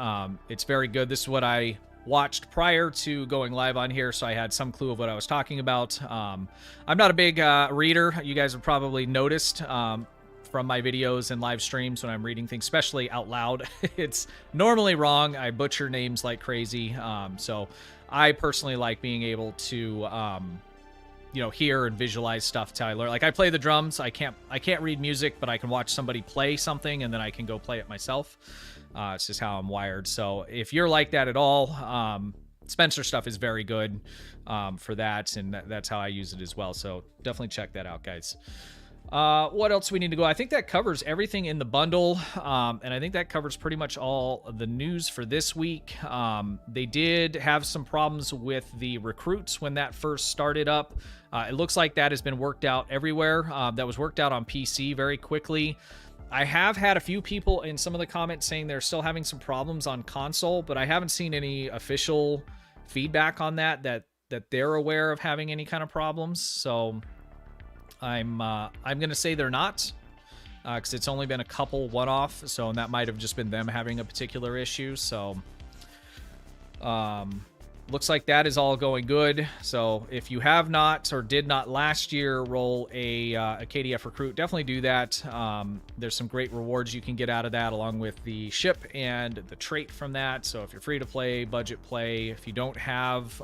It's very good. This is what I watched prior to going live on here, so I had some clue of what I was talking about. I'm not a big reader. You guys have probably noticed from my videos and live streams when I'm reading things, especially out loud. It's normally wrong. I butcher names like crazy. So I personally like being able to hear and visualize stuff till I learn. Like, I play the drums. I can't read music, but I can watch somebody play something and then I can go play it myself. It's just how I'm wired. So if you're like that at all, Spencer stuff is very good for that, and that's how I use it as well. So definitely check that out, guys. What else do we need to go? I think that covers everything in the bundle, and I think that covers pretty much all of the news for this week. They did have some problems with the recruits when that first started up. It looks like that has been worked out everywhere. That was worked out on PC very quickly. I have had a few people in some of the comments saying they're still having some problems on console, but I haven't seen any official feedback on that they're aware of having any kind of problems. So I'm gonna say they're not, because it's only been a couple one-off, so and that might have just been them having a particular issue. So looks like that is all going good. So if you have not or did not last year roll a KDF Recruit, definitely do that. There's some great rewards you can get out of that, along with the ship and the trait from that. So if you're free to play, budget play, if you don't have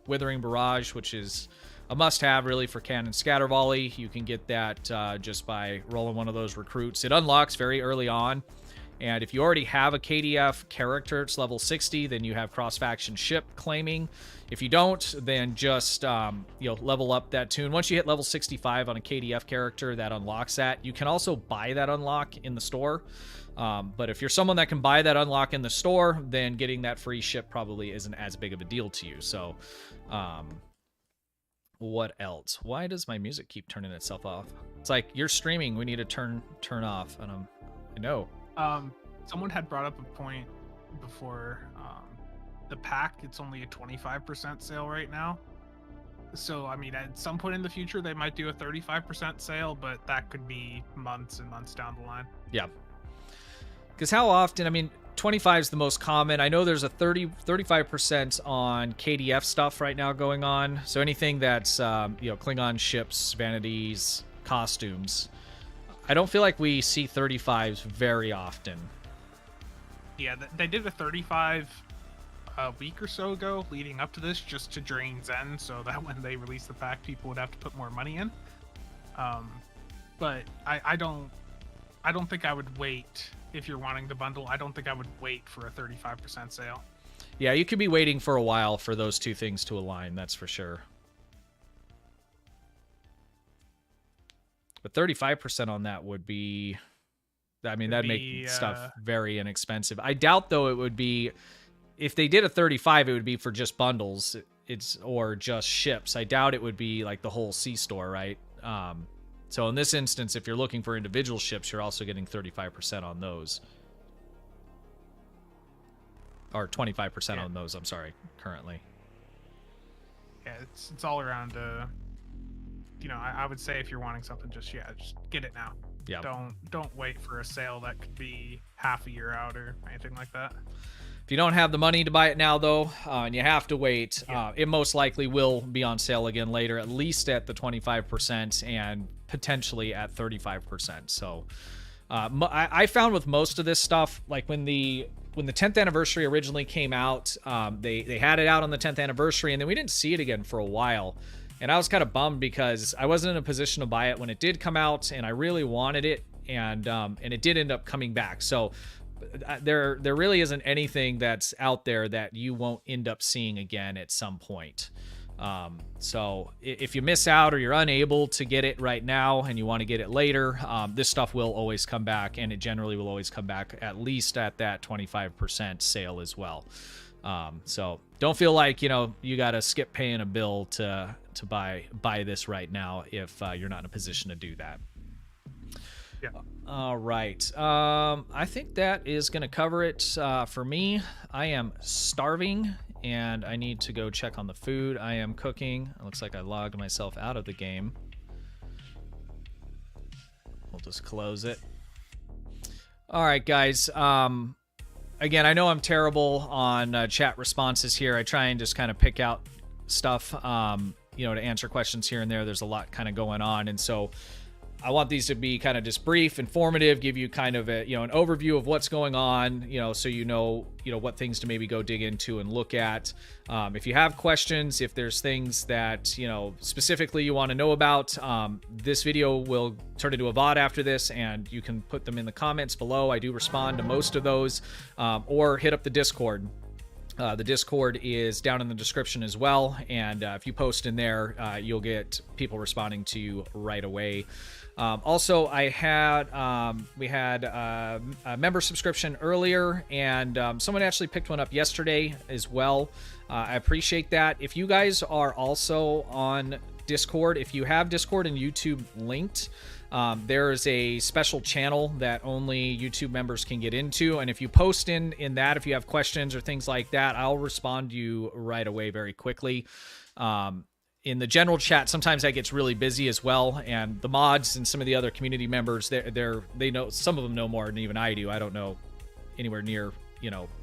Withering Barrage, which is a must-have really for cannon scatter volley, you can get that just by rolling one of those recruits. It unlocks very early on, and if you already have a KDF character, it's level 60, then you have cross-faction ship claiming. If you don't, then just level up that tune. Once you hit level 65 on a KDF character, that unlocks that. You can also buy that unlock in the store, but if you're someone that can buy that unlock in the store, then getting that free ship probably isn't as big of a deal to you. So what else? Why does my music keep turning itself off? It's like, you're streaming, we need to turn off. And I know. Someone had brought up a point before the pack, it's only a 25% sale right now. So, I mean, at some point in the future, they might do a 35% sale, but that could be months and months down the line. Yeah. Because how often, I mean, 25 is the most common. I know there's a 35% on KDF stuff right now going on. So anything that's, Klingon ships, vanities, costumes. I don't feel like we see 35s very often. Yeah, they did a 35 a week or so ago leading up to this just to drain Zen so that when they release the pack, people would have to put more money in. But I don't think I would wait if you're wanting the bundle. I don't think I would wait for a 35% sale. Yeah, you could be waiting for a while for those two things to align, that's for sure. But 35% on that would be, I mean, that'd make stuff very inexpensive. I doubt, though, it would be, if they did a 35, it would be for just bundles, or just ships. I doubt it would be like the whole C-store, right? So in this instance, if you're looking for individual ships, you're also getting 35% on those. Or 25% on those, I'm sorry, currently. Yeah, it's all around, I would say if you're wanting something, just get it now. Yeah. Don't wait for a sale that could be half a year out or anything like that. If you don't have the money to buy it now, though, and you have to wait, it most likely will be on sale again later, at least at the 25% and potentially at 35%. So I found with most of this stuff, like when the 10th anniversary originally came out, they had it out on the 10th anniversary, and then we didn't see it again for a while. And I was kind of bummed because I wasn't in a position to buy it when it did come out, and I really wanted it, and it did end up coming back. So there really isn't anything that's out there that you won't end up seeing again at some point. So if you miss out or you're unable to get it right now and you want to get it later, this stuff will always come back, and it generally will always come back at least at that 25% sale as well. So don't feel like, you got to skip paying a bill to buy this right now if you're not in a position to do that. Yeah. All right. I think that is going to cover it for me. I am starving, and I need to go check on the food I am cooking. It looks like I logged myself out of the game. We'll just close it. All right, guys. Again, I know I'm terrible on chat responses here. I try and just kind of pick out stuff, to answer questions here and there. There's a lot kind of going on, and so I want these to be kind of just brief, informative, give you kind of a, an overview of what's going on, so you know what things to maybe go dig into and look at. If you have questions, if there's things that, specifically you want to know about, this video will turn into a VOD after this, and you can put them in the comments below. I do respond to most of those, or hit up the Discord. The Discord is down in the description as well, and if you post in there, you'll get people responding to you right away. Also, we had a member subscription earlier, and someone actually picked one up yesterday as well. I appreciate that. If you guys are also on Discord, if you have Discord and YouTube linked, there is a special channel that only YouTube members can get into, and if you post in that, if you have questions or things like that, I'll respond to you right away very quickly. In the general chat, sometimes that gets really busy as well, and the mods and some of the other community members, they know, some of them know more than even I do. I don't know anywhere near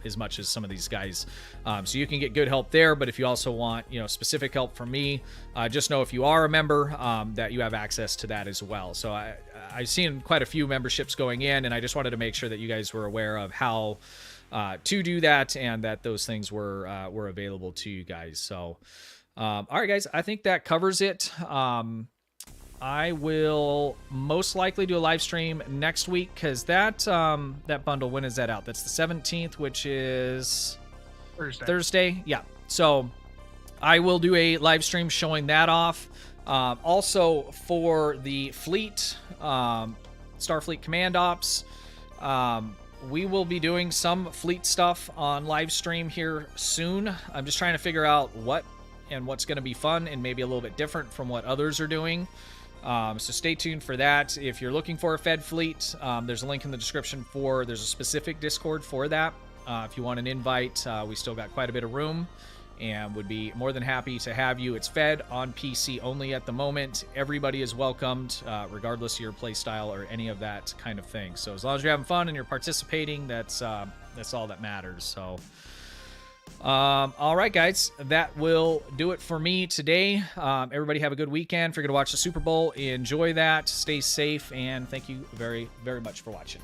as much as some of these guys, so you can get good help there. But if you also want specific help from me, just know if you are a member, that you have access to that as well. So I've seen quite a few memberships going in, and I just wanted to make sure that you guys were aware of how to do that, and that those things were available to you guys. So all right, guys, I think that covers it. I will most likely do a live stream next week, because that bundle, when is that out? That's the 17th, which is Thursday. Yeah. So I will do a live stream showing that off. Also for the fleet, Starfleet Command Ops, we will be doing some fleet stuff on live stream here soon. I'm just trying to figure out what's going to be fun and maybe a little bit different from what others are doing. So stay tuned for that. If you're looking for a Fed fleet, there's a link in the description there's a specific Discord for that. If you want an invite, we still got quite a bit of room and would be more than happy to have you. It's fed on PC only at the moment. Everybody is welcomed, regardless of your playstyle or any of that kind of thing. So as long as you're having fun and you're participating, that's all that matters. So, all right, guys, that will do it for me today. Everybody have a good weekend. If you're going to watch the Super Bowl, enjoy that. Stay safe, and thank you very, very much for watching.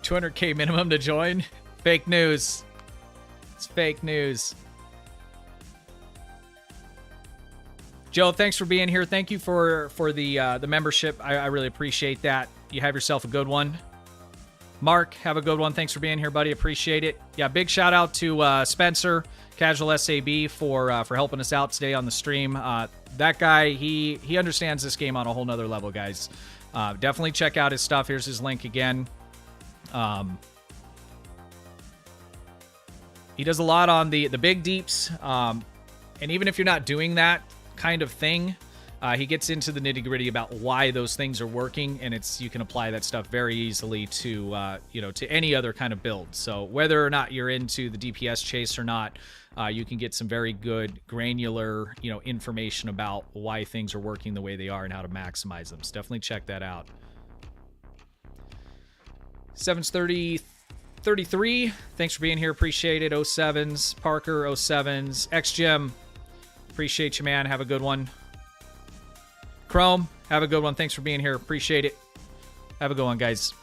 $200K minimum to join. Fake news. It's fake news. Joe, thanks for being here. Thank you for the membership. I really appreciate that. You have yourself a good one. Mark, have a good one. Thanks for being here, buddy. Appreciate it. Yeah, big shout out to Spencer, CasualSAB, for helping us out today on the stream. That guy, he understands this game on a whole nother level, guys. Definitely check out his stuff. Here's his link again. He does a lot on the big deeps, and even if you're not doing that kind of thing, he gets into the nitty-gritty about why those things are working, and you can apply that stuff very easily to to any other kind of build. So whether or not you're into the DPS chase or not, you can get some very good granular information about why things are working the way they are and how to maximize them. So definitely check that out. 730-33, thanks for being here. Appreciate it. 07s, Parker, 07s. XGem, appreciate you, man. Have a good one. Chrome, have a good one. Thanks for being here. Appreciate it. Have a good one, guys.